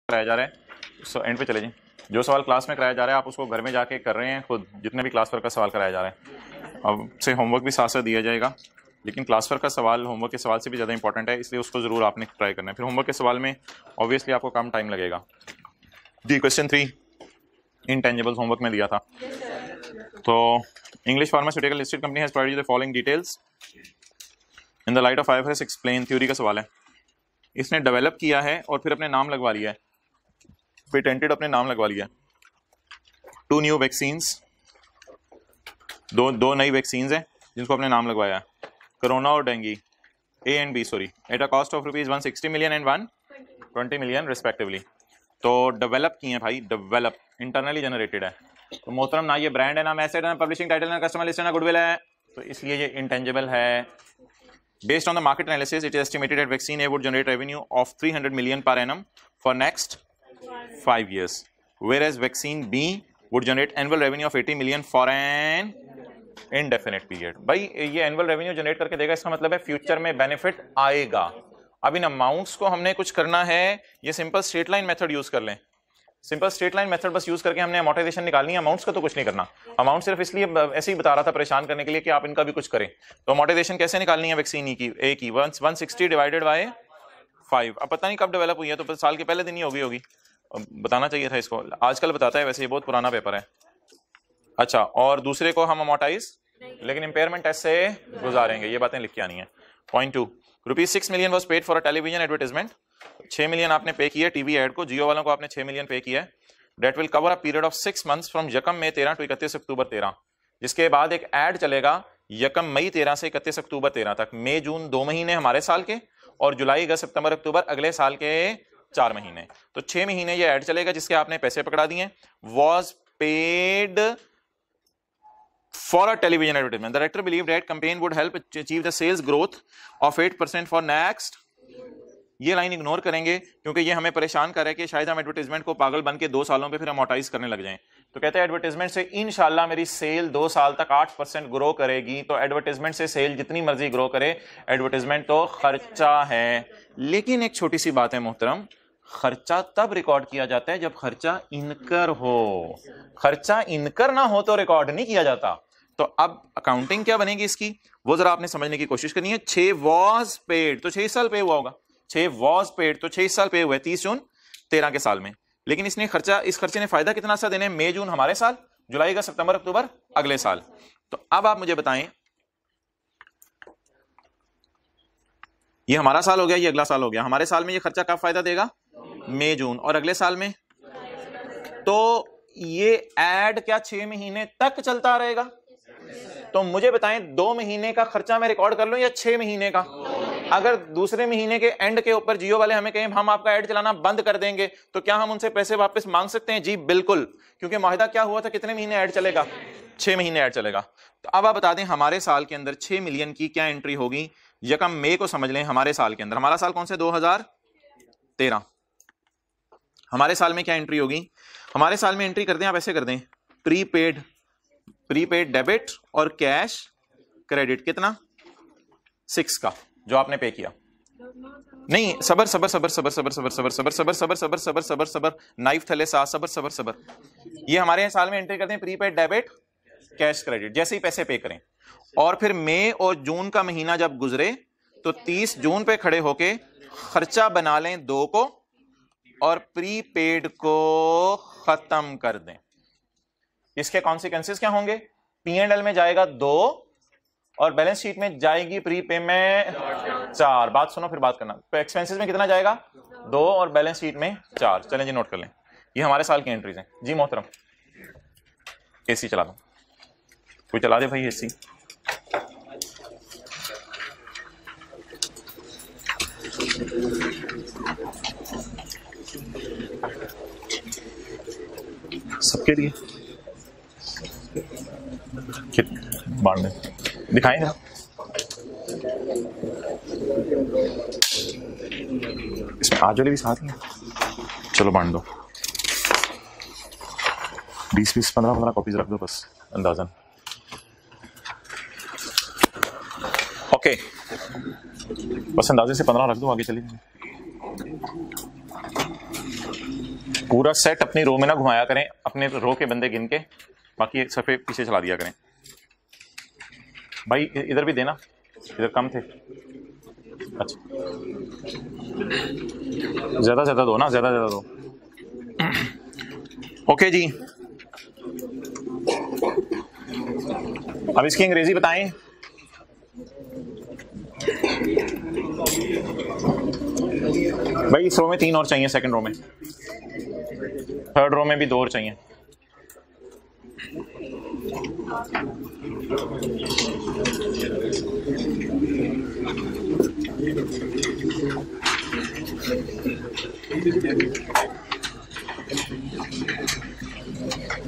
कराया जा रहा है एंड पे चले जाएं। जो सवाल क्लास में कराया जा रहा है आप उसको घर में जाके कर रहे हैं खुद, जितने भी क्लास वर्क का सवाल कराया जा रहा है। अब से होमवर्क भी साथ साथ दिया जाएगा, लेकिन क्लास वर्क का सवाल होमवर्क के सवाल से भी ज़्यादा इंपॉर्टेंट है, इसलिए उसको ज़रूर आपने ट्राई करना है। फिर होमवर्क के सवाल में ऑब्वियसली आपको कम टाइम लगेगा। जी क्वेश्चन 3 इंटेंजिबल्स होमवर्क में दिया था। तो English pharmaceutical listed company has provided the following details in the light of IFRS explain. Theory का सवाल है। इसने डेवलप किया है और फिर अपने नाम लगवा लिया है, पेटेंटेड अपने नाम लगवा लिया। 2 न्यू वैक्सीन्स, दो नई वैक्सीन्स हैं जिनको अपने नाम लगवाया, कोरोना और dinghy, A and B sorry, at a cost of rupees 160 million and 120 million respectively. तो डेवलप किए हैं भाई, डेवलप इंटरनली जनरेटेड है। तो मोहतरम ना ये ब्रांड है, ना एसेट है, ना पब्लिशिंग टाइटल, ना कस्टमर लिस्ट है, ना गुडविल है, तो इसलिए ये इंटेंजिबल है। Based on the market analysis, it is estimated that vaccine A would generate revenue of 300 million per annum for next 5 years, whereas vaccine B would generate annual revenue of 80 million for an indefinite period. भाई ये annual revenue generate करके देगा, इसका मतलब है future में benefit आएगा। अब इन अमाउंट्स को हमने कुछ करना है, ये simple straight line method use कर लें। सिंपल स्ट्रेट लाइन मेथड बस यूज करके हमने अमोर्टाइजेशन निकालनी है, अमाउंट्स का तो कुछ नहीं करना। अमाउंट सिर्फ इसलिए ऐसे ही बता रहा था परेशान करने के लिए कि आप इनका भी कुछ करें। तो अमोर्टाइजेशन कैसे निकालनी है वैक्सीन ए की 160 डिवाइडेड बाय 5। अब पता नहीं कब डेवलप हुई है, तो साल के पहले दिन ही होगी बताना चाहिए था इसको, आजकल बताता है, वैसे ये बहुत पुराना पेपर है। अच्छा, और दूसरे को हम अमोर्टाइज लेकिन इंपेयरमेंट टेस्ट से गुजारेंगे, ये बातें लिख के आनी है। Point 2, ₹6 million was paid for a television advertisement. 6 million आपने पे किया टीवी एड को, जियो वालों को आपने 6 मिलियन पे किया है। That will cover a period of 6 months from यकम मई 13 टू 31 अक्टूबर 13, जिसके बाद एक एड चलेगा यकम मई 13 से 31 अक्टूबर 13 तक। मई जून 2 महीने हमारे साल के, और जुलाई अगस्त सितंबर अक्टूबर अगले साल के 4 महीने। तो 6 महीने ये एड चलेगा जिसके आपने पैसे पकड़ा दिए। Was paid for a television advertisement. The director believed that campaign would help achieve the sales growth of 8% for next। ये लाइन इग्नोर करेंगे क्योंकि ये हमें परेशान कर रहा है कि शायद हम एडवर्टाइजमेंट को पागल बन के 2 सालों पे फिर अमोर्टाइज करने लग जाएं। तो कहते हैं एडवर्टाइजमेंट से इंशाल्लाह मेरी सेल 2 साल तक 8% ग्रो करेगी। तो एडवर्टाइजमेंट से सेल जितनी मर्जी ग्रो करे, एडवर्टाइजमेंट तो खर्चा है। लेकिन एक छोटी सी बात है मोहतरम, खर्चा तब रिकॉर्ड किया जाता है जब खर्चा इनकर हो। खर्चा इनकर ना हो तो रिकॉर्ड नहीं किया जाता। तो अब अकाउंटिंग क्या बनेगी इसकी, वो जरा आपने समझने की कोशिश करनी है। 6 वॉज पेड तो 6 साल पे हुआ होगा, 6 वॉज पेड तो 6 साल पे हुए 30 जून 13 के साल में। लेकिन इसने खर्चा, इस खर्चे ने फायदा कितना सा देने, मई जून हमारे साल, जुलाई का सितंबर अक्टूबर अगले साल। तो अब आप मुझे बताएं, ये हमारा साल हो गया, ये अगला साल हो गया। हमारे साल में ये खर्चा कब फायदा देगा, मई जून, और अगले साल में। तो ये एड क्या 6 महीने तक चलता रहेगा? तो मुझे बताएं 2 महीने का खर्चा मैं रिकॉर्ड कर लूं या 6 महीने का? अगर दूसरे महीने के एंड के ऊपर जियो वाले हमें कहें हम आपका ऐड चलाना बंद कर देंगे, तो क्या हम उनसे पैसे वापस मांग सकते हैं? जी बिल्कुल, क्योंकि माहिदा क्या हुआ था, कितने महीने ऐड चलेगा, 6 महीने ऐड चलेगा। तो अब आप बता दें हमारे साल के अंदर 6 मिलियन की क्या एंट्री होगी। यकम मई को समझ लें हमारे साल के अंदर, हमारा साल कौन से 2013, हमारे साल में क्या एंट्री होगी? हमारे साल में एंट्री कर दें, आप ऐसे कर दें, प्रीपेड डेबिट और कैश क्रेडिट, कितना 6 का जो आपने पे किया। नहीं, सबर सबर सबर सबर सबर सबर सबर सबर सबर सबर सबर सबर सबर सबर नाइफ थले सा, सबर सबर सबर। ये हमारे साल में एंट्री करते हैं, प्रीपेड डेबिट कैश क्रेडिट, जैसे ही पैसे पे करें। और फिर मई और जून का महीना जब गुजरे तो 30 जून पे खड़े होके खर्चा बना लें 2 को और प्रीपेड को खत्म कर दें। इसके कॉन्सिक्वेंसेस क्या होंगे? P&L में जाएगा 2 और बैलेंस शीट में जाएगी प्रीपे में 4। बात सुनो फिर बात करना। तो एक्सपेंसेस में कितना जाएगा? 2 और बैलेंस शीट में 4। चलें जी, नोट कर लें, ये हमारे साल की एंट्रीज हैं। जी मोहतरम, एसी चला दो, कोई चला दे भाई एसी। सबके लिए बांट दें, दिखाएंगे इसमें आज वाले भी साथ ही हैं। चलो बांट दो, 20-20, 15-15 कॉपीज रख दो बस अंदाजन। ओके, बस अंदाजे से 15 रख दो, आगे चलिए। पूरा सेट अपनी रो में ना घुमाया करें, अपने रो के बंदे गिन के, बाकी एक सफ़े पीछे चला दिया करें। भाई इधर भी देना, इधर कम थे। अच्छा ज़्यादा ज़्यादा दो ना, ज़्यादा ज़्यादा दो। ओके जी, अब इसकी अंग्रेजी बताएं। भाई इस रो में 3 और चाहिए, सेकंड रो में, थर्ड रो में भी 2 और चाहिए।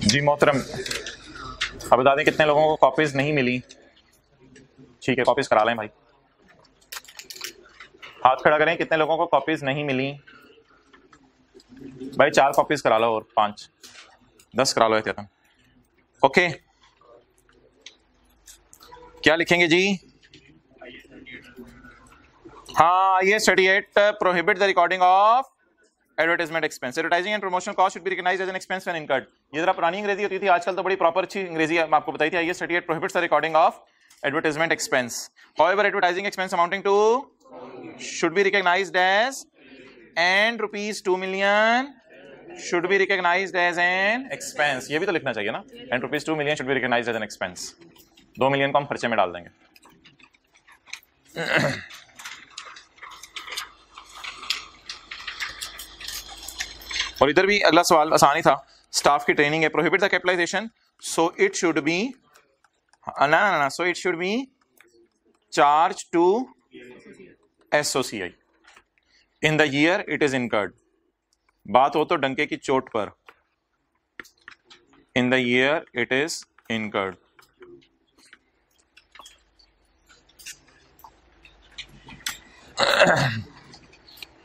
जी मोहतरम, अब बता दें कितने लोगों को कॉपीज नहीं मिली। ठीक है, कॉपीज करा लें भाई, हाथ खड़ा करें कितने लोगों को कॉपीज नहीं मिली। भाई 4 कॉपीज करा लो, और 5 10 करा लो एहतियातन। ओके, क्या लिखेंगे जी? हाँ, ये 38 prohibit the recording of advertisement expense. Advertising and promotion cost should be recognised as an expense when incurred. ये जरा पुरानी अंग्रेजी होती थी, आजकल तो बड़ी प्रॉपर अच्छी अंग्रेजी मैं आपको बताई थी। ये 38 prohibits the recording of advertisement expense. However, advertising expense amounting to should be recognized as, and rupees 2 million should be recognized as an expense। ये भी तो लिखना चाहिए ना, and rupees 2 million should be recognized as an expense। 2 million को हम खर्चे में डाल देंगे। और इधर भी अगला सवाल आसानी था, स्टाफ की ट्रेनिंग है। Prohibit the capitalisation, so it should be ना, so it should be charge to SOCI in the year it is incurred. बात हो तो डंके की चोट पर, in the year it is incurred.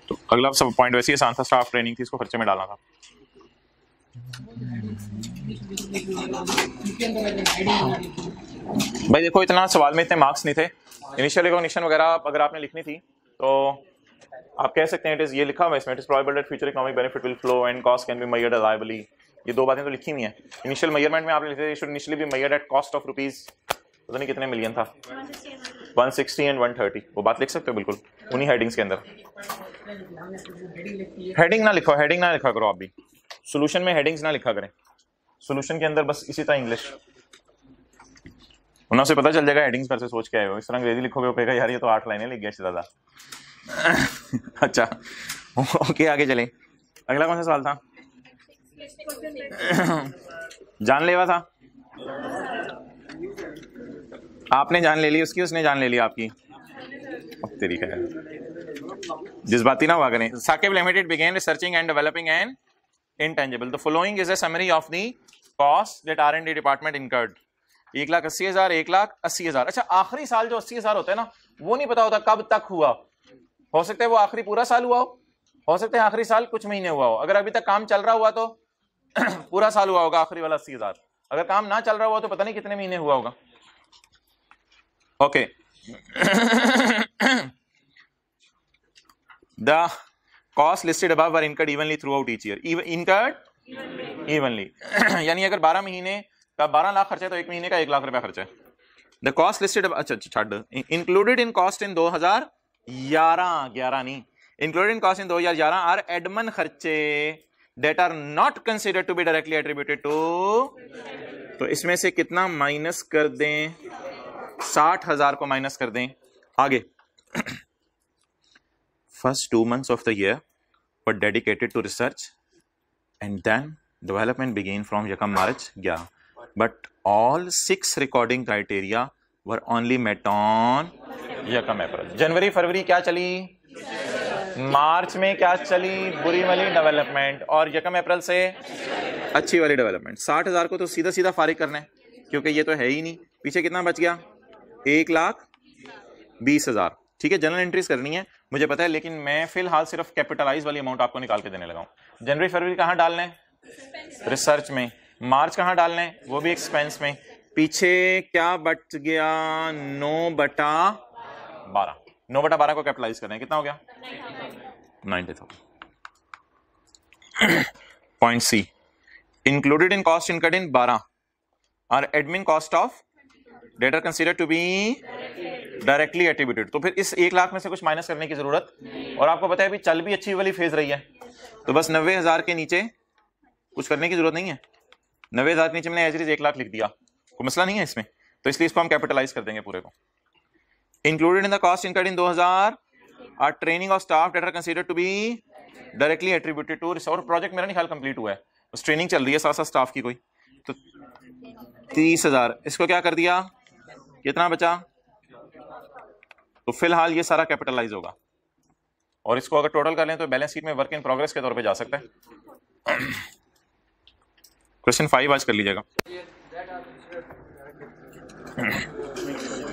तो अगला सब पॉइंट वैसे ही आसान था, स्टाफ ट्रेनिंग थी, इसको खर्चे में डालना था। भाई देखो, इतना सवाल में इतने मार्क्स नहीं थे। इनिशियल रिकॉग्निशन वगैरह अगर आपने लिखनी थी तो आप कह सकते हैं, इट इज, ये लिखा हुआ है इसमें, it is probable that future economic benefit will flow and cost can be measured reliably. ये 2 बातें तो लिखी हुई हैं। इनिशियल मेजरमेंट में आपने लिखा था, should initially be measured at cost of rupees, पता नहीं कितने मिलियन था, 160 एंड 130। वो बात लिख सकते हो बिल्कुल उन्हीं हेडिंग्स के अंदर। हेडिंग ना लिखो, हेडिंग ना लिखा करो आप भी, सोल्यूशन में हेडिंग्स ना लिखा करें। सोल्यूशन के अंदर बस इसी तरह इंग्लिश, उन्हें से पता चल जाएगा हेडिंग्स पर से सोच के आए हो। इस तरह अंग्रेजी लिखोगे वो कहेगा यार ये तो 8 लाइनें लिख गया दादा। अच्छा ओके, आगे चलें। अगला कौन सा सवाल था? जानलेवा था, आपने जान ले ली उसकी, उसने जान ले ली आपकी। अब तेरी है, जज्बाती ना हुआ करें। Saqib Limited began researching and developing an intangible. The following is a summary of the costs that R&D department incurred. 1,80,000, 1,80,000। अच्छा, आखिरी साल जो 80,000 होता है ना, वो नहीं पता होता कब तक हुआ। हो सकता है वो आखिरी पूरा साल हुआ हो सकता है आखिरी साल कुछ महीने हुआ हो। अगर अभी तक काम चल रहा हुआ तो पूरा साल हुआ होगा आखिरी वाला 80,000। अगर काम ना चल रहा हुआ तो पता नहीं कितने महीने हुआ होगा। Okay, the cost listed above were incurred evenly through out each year. Incurred evenly यानी अगर 12 महीने का 12 लाख खर्चा है तो 1 महीने का 1 लाख रुपया खर्चा है। द कॉस्ट लिस्टेड, अच्छा छाड़, इंक्लूडेड इन कॉस्ट इन 2011 नहीं, included in cost in 2011 are admin खर्चे that are not considered to be directly attributed to। तो इसमें से कितना माइनस कर दें? 60,000 को माइनस कर दें। आगे, first 2 months of the year were dedicated to research and then development began from Yakam March 11, but all 6 recording criteria were only met on Yakam April। जनवरी फरवरी क्या चली? मार्च में क्या चली? बुरी वाली डेवलपमेंट, और यकम अप्रैल से अच्छी वाली डेवलपमेंट। 60,000 को तो सीधा सीधा फारिग करना है क्योंकि ये तो है ही नहीं। पीछे कितना बच गया? 1,20,000। ठीक है, जनरल एंट्रीज करनी है मुझे पता है, लेकिन मैं फिलहाल सिर्फ कैपिटलाइज वाली अमाउंट आपको निकाल के देने लगा हूं। जनवरी फरवरी कहाँ डालना है? रिसर्च में। मार्च कहाँ डालना है? वो भी एक्सपेंस में। पीछे क्या बच गया? 9/12। 9/12 को कैपिटलाइज करना है, कितना हो गया? 90,000। Point C, included in cost incurred in 12 are admin cost of that are considered to be directly attributed. तो फिर इस 1 लाख में से कुछ माइनस करने की जरूरत, और आपको पता है अभी चल भी अच्छी वाली फेज रही है, तो बस 90,000 के नीचे कुछ करने की जरूरत नहीं है। 90,000 के नीचे मैंने एज इट इज 1 लाख लिख दिया, कोई मसला नहीं है इसमें, तो इसलिए इसको हम कैपिटलाइज कर देंगे पूरे को। Included in the cost incurred in 2000 are training of staff that are considered to be directly attributed to, और प्रोजेक्ट मेरा नहीं ख्याल कंप्लीट हुआ है, बस ट्रेनिंग चल रही है साथ साथ स्टाफ की कोई, तो 30,000 इसको क्या कर दिया, कितना बचा, तो फिलहाल ये सारा कैपिटलाइज होगा, और इसको अगर टोटल कर लें तो बैलेंस शीट में वर्क इन प्रोग्रेस के तौर पे जा सकता है। क्वेश्चन 5 आज कर लीजिएगा।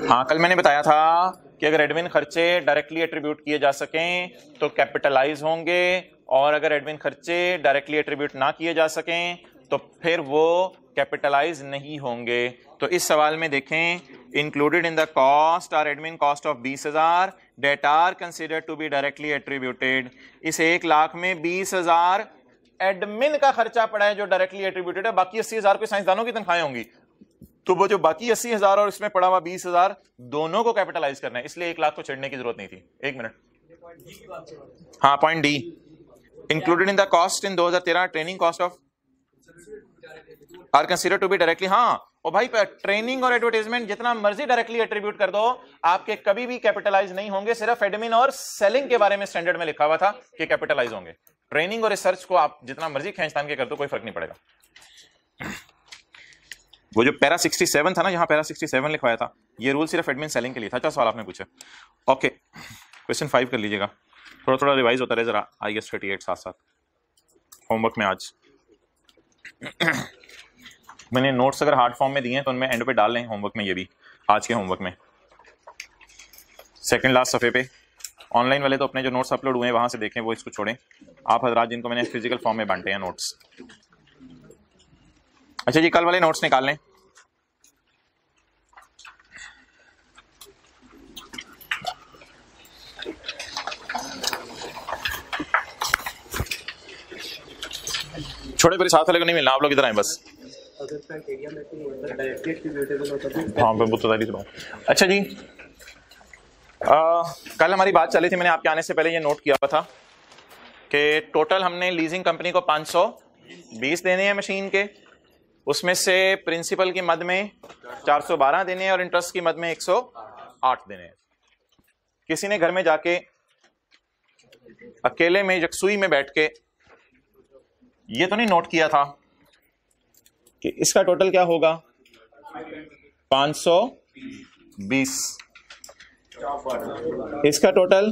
हाँ, कल मैंने बताया था कि अगर एडमिन खर्चे डायरेक्टली एट्रीब्यूट किए जा सकें तो कैपिटलाइज होंगे, और अगर एडमिन खर्चे डायरेक्टली एट्रीब्यूट ना किए जा सकें तो फिर वो कैपिटलाइज नहीं होंगे। तो इस सवाल में देखें, included in the cost are admin cost of 20,000 that are considered to be directly attributed. इस 1 लाख में 20,000 एडमिन का खर्चा पड़ा है जो डायरेक्टली एट्रीब्यूटेड है, बाकी 80,000 को साइंसदानों की तनख्वाहें होंगी, तो वो जो बाकी 80,000 और इसमें पड़ा हुआ 20,000 दोनों को कैपिटलाइज करना है, इसलिए 1 लाख को छेड़ने की जरूरत नहीं थी। 1 मिनट, हाँ point D, included in the cost in 2013 training cost of are considered to be directly. हाँ और भाई ट्रेनिंग और एडवर्टाइजमेंट जितना मर्जी डायरेक्टली एट्रीब्यूट कर दो, आपके कभी भी कैपिटलाइज नहीं होंगे, सिर्फ एडमिन और सेलिंग के बारे में स्टैंडर्ड में लिखा हुआ था कि कैपिटलाइज होंगे। ट्रेनिंग और रिसर्च को आप जितना मर्जी खींचतान के कर दो, कोई फर्क नहीं पड़ेगा। वो जो पैरा 67 था ना, जहां पैरा 67 लिखवाया था, ये रूल सिर्फ एडमिन सेलिंग के लिए था। अच्छा सवाल आपने पूछा, ओके क्वेश्चन 5 कर लीजिएगा, थोड़ा थोड़ा रिवाइज होता रहे जरा, IAS 38 साथ साथ होमवर्क में। आज मैंने नोट्स अगर हार्ड फॉर्म में दिए हैं तो उनमें एंड पे डाल लें होमवर्क में, ये भी आज के होमवर्क में सेकंड लास्ट सफ़े पे। ऑनलाइन वाले तो अपने जो नोट्स अपलोड हुए हैं वहां से देखें, वो इसको छोड़ें। आप हजरात जिनको मैंने फिजिकल फॉर्म में बांटे हैं नोट्स, अच्छा जी कल वाले नोट्स निकाल लें। छोड़े मेरे साथ वाले को नहीं मिलना, आप लोग इधर आए बस। हाँ मैं बताऊँ। अच्छा जी, कल हमारी बात चली थी, मैंने आपके आने से पहले ये नोट किया हुआ था कि टोटल हमने लीजिंग कंपनी को 520 देने हैं मशीन के, उसमें से प्रिंसिपल की मद में 412 देने हैं और इंटरेस्ट की मद में 108 देने हैं। किसी ने घर में जाके अकेले में यकसुई में बैठ के ये तो नहीं नोट किया था कि इसका टोटल क्या होगा, 520, इसका टोटल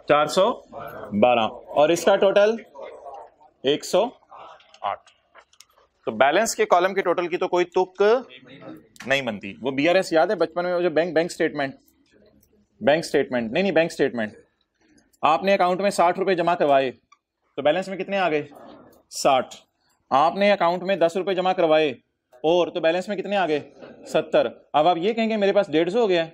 412 और इसका टोटल 108। तो बैलेंस के कॉलम के टोटल की तो कोई तुक नहीं बनती। वो BRS याद है बचपन में, जो बैंक स्टेटमेंट आपने अकाउंट में 60 रुपए जमा करवाए तो बैलेंस में कितने आ गए, 60। आपने अकाउंट में 10 रुपए जमा करवाए और तो बैलेंस में कितने आ गए, 70। अब आप ये कहेंगे मेरे पास 150 हो गया है,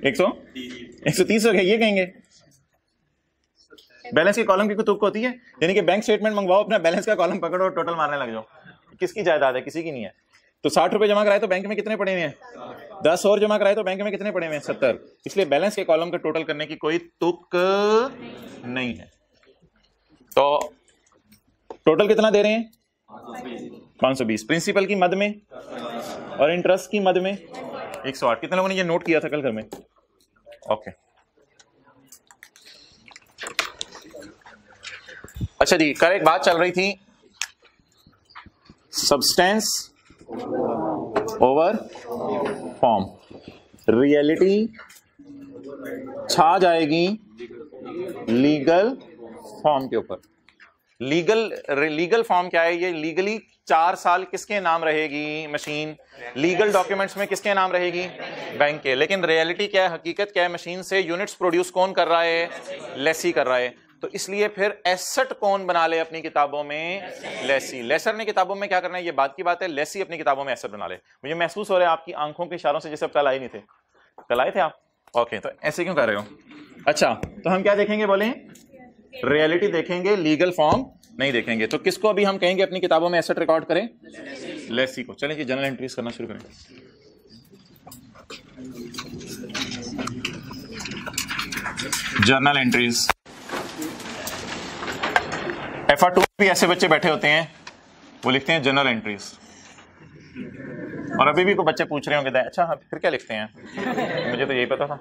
130 हो गया, ये कहेंगे। बैलेंस के कॉलम की कुछ तुक होती है, यानी कि बैंक स्टेटमेंट मंगवाओ, अपना बैलेंस का कॉलम पकड़ो और टोटल मारने लग जाओ। किसकी जायदाद है, किसी की नहीं है। तो 60 रुपए जमा कराए तो बैंक में कितने पड़े हुए हैं, 10 और जमा कराए तो बैंक में कितने पड़े हुए हैं, 70। इसलिए बैलेंस के कॉलम का टोटल करने की कोई तुक नहीं है। तो टोटल कितना दे रहे हैं, 520, प्रिंसिपल की मद में और इंटरेस्ट की मद में 108। कितने लोगों ने ये नोट किया था कल घर में, ओके। अच्छा जी, कल एक बात चल रही थी, सब्सटेंस ओवर फॉर्म। रियलिटी छा जाएगी लीगल फॉर्म के ऊपर। लीगल फॉर्म क्या है, ये लीगली 4 साल किसके नाम रहेगी मशीन, लीगल डॉक्यूमेंट्स में किसके नाम रहेगी, बैंक के। लेकिन रियलिटी क्या है, हकीकत क्या है, मशीन से यूनिट्स प्रोड्यूस कौन कर रहा है, लेसी कर रहा है। तो इसलिए फिर एसेट कौन बना ले अपनी किताबों में, लेसी। लेसर ने किताबों में क्या करना है, ये बात की बात है, लेसी अपनी किताबों में एसेट बना ले। मुझे महसूस हो रहा है आपकी आंखों के इशारों से जैसे अब कल आए नहीं थे, कल आए थे आप, ओके। तो ऐसे क्यों कर रहे हो। अच्छा तो हम क्या देखेंगे, बोले रियलिटी देखेंगे, लीगल फॉर्म नहीं देखेंगे। तो किसको अभी हम कहेंगे अपनी किताबों में एसेट रिकॉर्ड करें? लेसी को। चलें जी जनरल एंट्रीज करना शुरू करें। Journal entries. FR2 भी ऐसे बच्चे बैठे होते हैं, वो लिखते हैं जनरल एंट्रीज। और अभी भी कोई बच्चे पूछ रहे होंगे अच्छा फिर क्या लिखते हैं, मुझे तो यही पता था।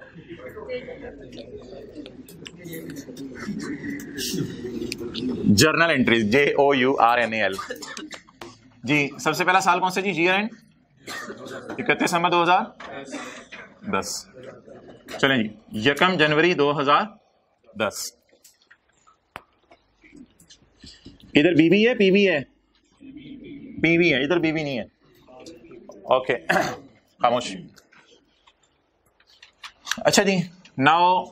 Journal entries, JOURNAL। जी सबसे पहला साल कौन सा जी? ईयर एंड 31 दिसंबर 2010। चलें जी 1 जनवरी 2010। इधर बीबी है, पीबी है? पीबी है, इधर बीबी नहीं है। ओके खामोश। अच्छा जी नाउ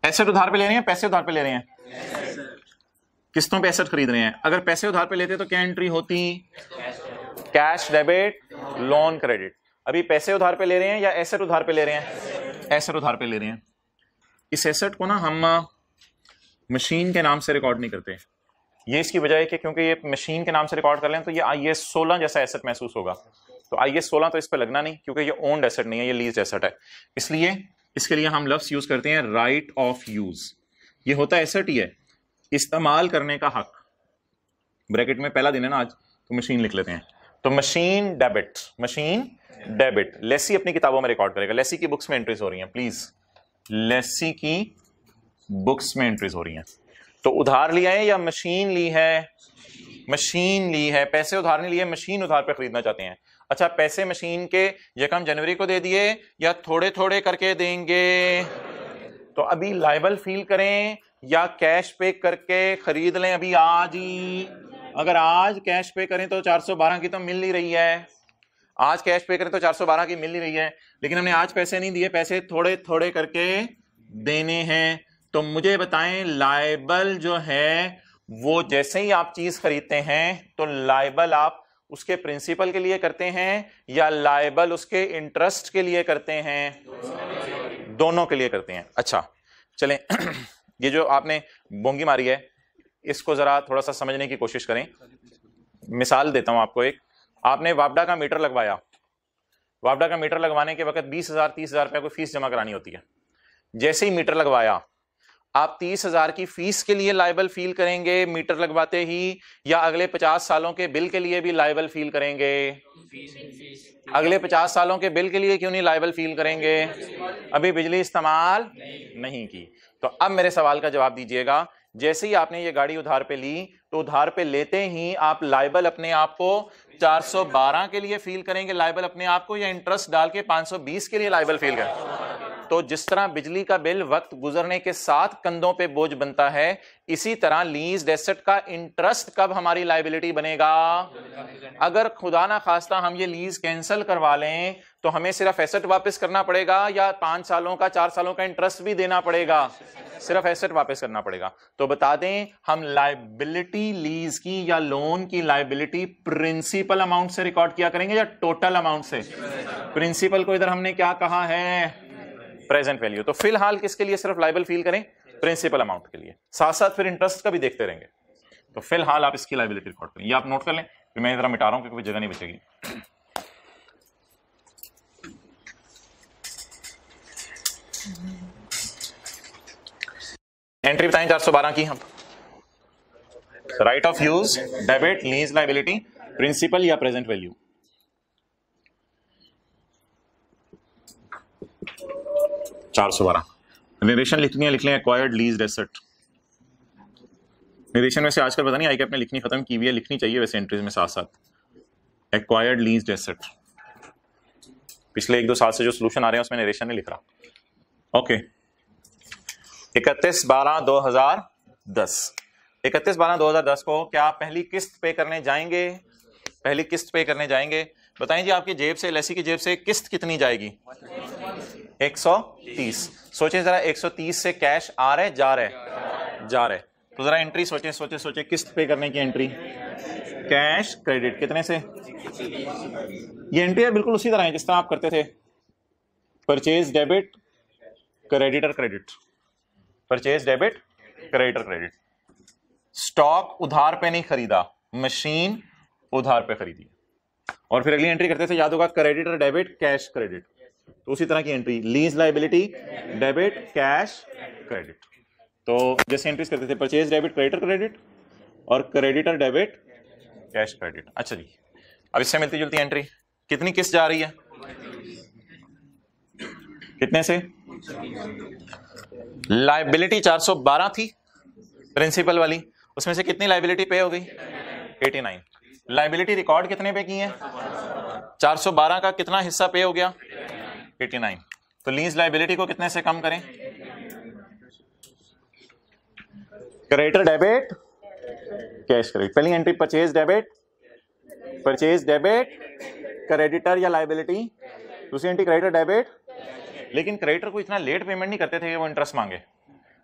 एसेट उधार पे ले रहे हैं, पैसे उधार पे ले रहे हैं? किस्तों पे एसेट खरीद रहे हैं। अगर पैसे उधार पे लेते तो क्या एंट्री होती? Cash debit, loan credit. अभी पैसे उधार पे ले रहे हैं या एसेट उधार पे ले रहे हैं? एसेट उधार पे ले रहे हैं। इस एसेट को ना हम मशीन के नाम से रिकॉर्ड नहीं करते। ये इसकी वजह है कि क्योंकि ये मशीन के नाम से रिकॉर्ड कर लें तो ये IAS 16 जैसा एसेट महसूस होगा। तो IAS 16 तो इस पे लगना नहीं, क्योंकि ये ओन्ड एसेट नहीं है, ये लीज्ड एसेट है। इसलिए इसके लिए हम लफ्ज यूज करते हैं राइट ऑफ यूज। ये होता एसेट ही है, इस्तेमाल करने का हक। ब्रैकेट में पहला दिन है ना आज, तो मशीन लिख लेते हैं। तो machine debit, machine debit. Lessee अपनी किताबों में रिकॉर्ड करेगा। लेसी की बुक्स में एंट्रीज हो रही हैं, प्लीज लेसी की बुक्स में एंट्रीज हो रही हैं। तो उधार लिया है या मशीन ली है? मशीन ली है। पैसे उधार नहीं लिए, मशीन उधार पे खरीदना चाहते हैं। अच्छा पैसे मशीन के 1 जनवरी को दे दिए या थोड़े थोड़े करके देंगे? तो अभी लायबल फील करें या कैश पे करके खरीद लें अभी आज ही? अगर आज कैश पे करें तो 412 की तो मिल नहीं रही है। आज कैश पे करें तो 412 की मिल नहीं रही है, लेकिन हमने आज पैसे नहीं दिए, पैसे थोड़े थोड़े करके देने हैं। तो मुझे बताएं लायबल जो है वो जैसे ही आप चीज खरीदते हैं तो लायबल आप उसके प्रिंसिपल के लिए करते हैं या लायबल उसके इंटरेस्ट के लिए करते हैं? दोनों के लिए करते हैं। अच्छा चलें ये जो आपने बोंगी मारी है इसको जरा थोड़ा सा समझने की कोशिश करें। मिसाल देता हूं आपको एक। आपने वापडा का मीटर लगवाया। वापडा का मीटर लगवाने के वक्त 20,000 30,000 रुपए को फीस जमा करानी होती है। जैसे ही मीटर लगवाया आप 30,000 की फीस के लिए लायबल फील करेंगे मीटर लगवाते ही, या अगले 50 सालों के बिल के लिए भी लायबल फील करेंगे? अगले 50 सालों के बिल के लिए क्यों नहीं लायबल फील करेंगे? अभी बिजली इस्तेमाल नहीं की। तो अब मेरे सवाल का जवाब दीजिएगा। जैसे ही आपने ये गाड़ी उधार पे ली तो उधार पे लेते ही आप लायबल अपने आप को 412 के लिए फील करेंगे लायबल अपने आप को, या इंटरेस्ट डाल के 520 के लिए लायबल फील करेंगे? तो जिस तरह बिजली का बिल वक्त गुजरने के साथ कंधों पे बोझ बनता है, इसी तरह लीज्ड एसेट का इंटरेस्ट कब हमारी लायबिलिटी बनेगा? अगर खुदा ना खास्ता हम ये लीज कैंसिल करवा लें तो हमें सिर्फ एसेट वापस करना पड़ेगा या 5 सालों का 4 सालों का इंटरेस्ट भी देना पड़ेगा? सिर्फ एसेट वापस करना पड़ेगा। तो बता दें हम लायबिलिटी लीज की या लोन की लायबिलिटी प्रिंसिपल अमाउंट से रिकॉर्ड किया करेंगे या टोटल अमाउंट से? प्रिंसिपल को इधर हमने क्या कहा है? Present value. तो फिलहाल किसके लिए सिर्फ लायबल फील करें? प्रिंसिपल अमाउंट के लिए। साथ साथ फिर इंटरेस्ट का भी देखते रहेंगे। तो फिलहाल आप इसकी लायबिलिटी रिकॉर्ड करें, ये आप नोट कर लें। फिर मैं जरा मिटा रहा हूं क्योंकि जगह नहीं बचेगी। एंट्री बताएं 412 की। हम right of use, debit, lease liability, principal या प्रेजेंट वैल्यू? निरेशन लिखनी है, लिख लें एक्वायर्ड लीज्ड एसेट। निरेशन में से आजकल पता नहीं आई कि आपने लिखनी खत्म की हुई है, लिखनी चाहिए वैसे एंट्रीज में साथ साथ। एक्वायर्ड लीज्ड एसेट पिछले 1-2 साल से जो सोल्यूशन आ रहे हैं उसमें निरेशन नहीं लिख रहा। ओके 31/12/2010। 31/12/2010 को क्या पहली किस्त पे करने जाएंगे? पहली किस्त पे करने जाएंगे। बताएं जी आपकी जेब से, एलआईसी की जेब से किस्त कितनी जाएगी? 130। सोचें जरा 130 से कैश आ रहे जा रहे। तो जरा एंट्री सोचे किस्त पे करने की एंट्री। कैश क्रेडिट कितने से? ये एंट्री है बिल्कुल उसी तरह है जिस तरह आप करते थे। Purchase debit, creditor credit, purchase debit creditor credit. Stock उधार पे नहीं खरीदा, मशीन उधार पे खरीदी। और फिर अगली एंट्री करते थे, याद होगा, क्रेडिटर डेबिट कैश क्रेडिट। तो उसी तरह की entry, lease liability debit cash credit. तो जैसे एंट्रीज करते थे, परचेज डेबिट क्रेडिटर क्रेडिट और क्रेडिटर डेबिट कैश क्रेडिट। अच्छा जी, अब इससे मिलती जुलती एंट्री, कितनी किस्त जा रही है, कितने से? लाइबिलिटी 412 थी प्रिंसिपल वाली, उसमें से कितनी लाइबिलिटी पे हो गई? 89। लाइबिलिटी रिकॉर्ड कितने पे की है? 412 का कितना हिस्सा पे हो गया? 89। तो लीज लाइबिलिटी को कितने से कम करें? Creditor debit cash credit. पहली एंट्री परचेज डेबिट क्रेडिटर या लाइबिलिटी, दूसरी एंट्री क्रेडिटर डेबिट। लेकिन क्रेडिटर को इतना लेट पेमेंट नहीं करते थे कि वो इंटरेस्ट मांगे,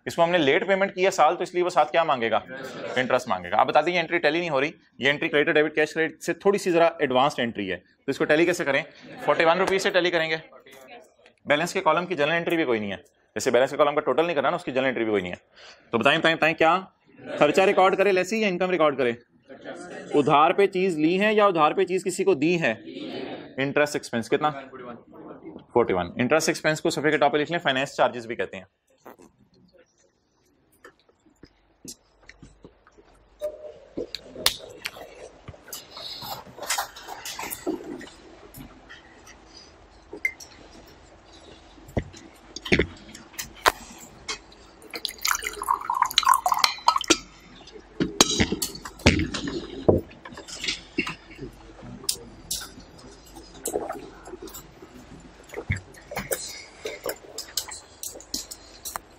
इसको हमने लेट पेमेंट किया साल, तो इसलिए वो साथ क्या मांगेगा? इंटरेस्ट मांगेगा। आप बता दीजिए, एंट्री टैली नहीं हो रही, ये entry creditor debit cash credit से थोड़ी सी जरा एडवांस्ड एंट्री है, तो इसको टैली कैसे करें? 41 रुपीज से टैली करेंगे। बैलेंस के कॉलम की जनरल एंट्री भी कोई नहीं है, जैसे बैलेंस के कॉलम का टोटल नहीं करना ना, उसकी जनरल एंट्री भी कोई नहीं है। तो बताएं क्या खर्चा रिकॉर्ड करे लेसी या इनकम रिकॉर्ड करे? उधार पे चीज ली है या उधार पे चीज किसी को दी है? इंटरेस्ट एक्सपेंस कितना? 41। इंटरेस्ट एक्सपेंस को सफे के टॉप पे लिख लें, फाइनेंस चार्जेस भी कहते हैं।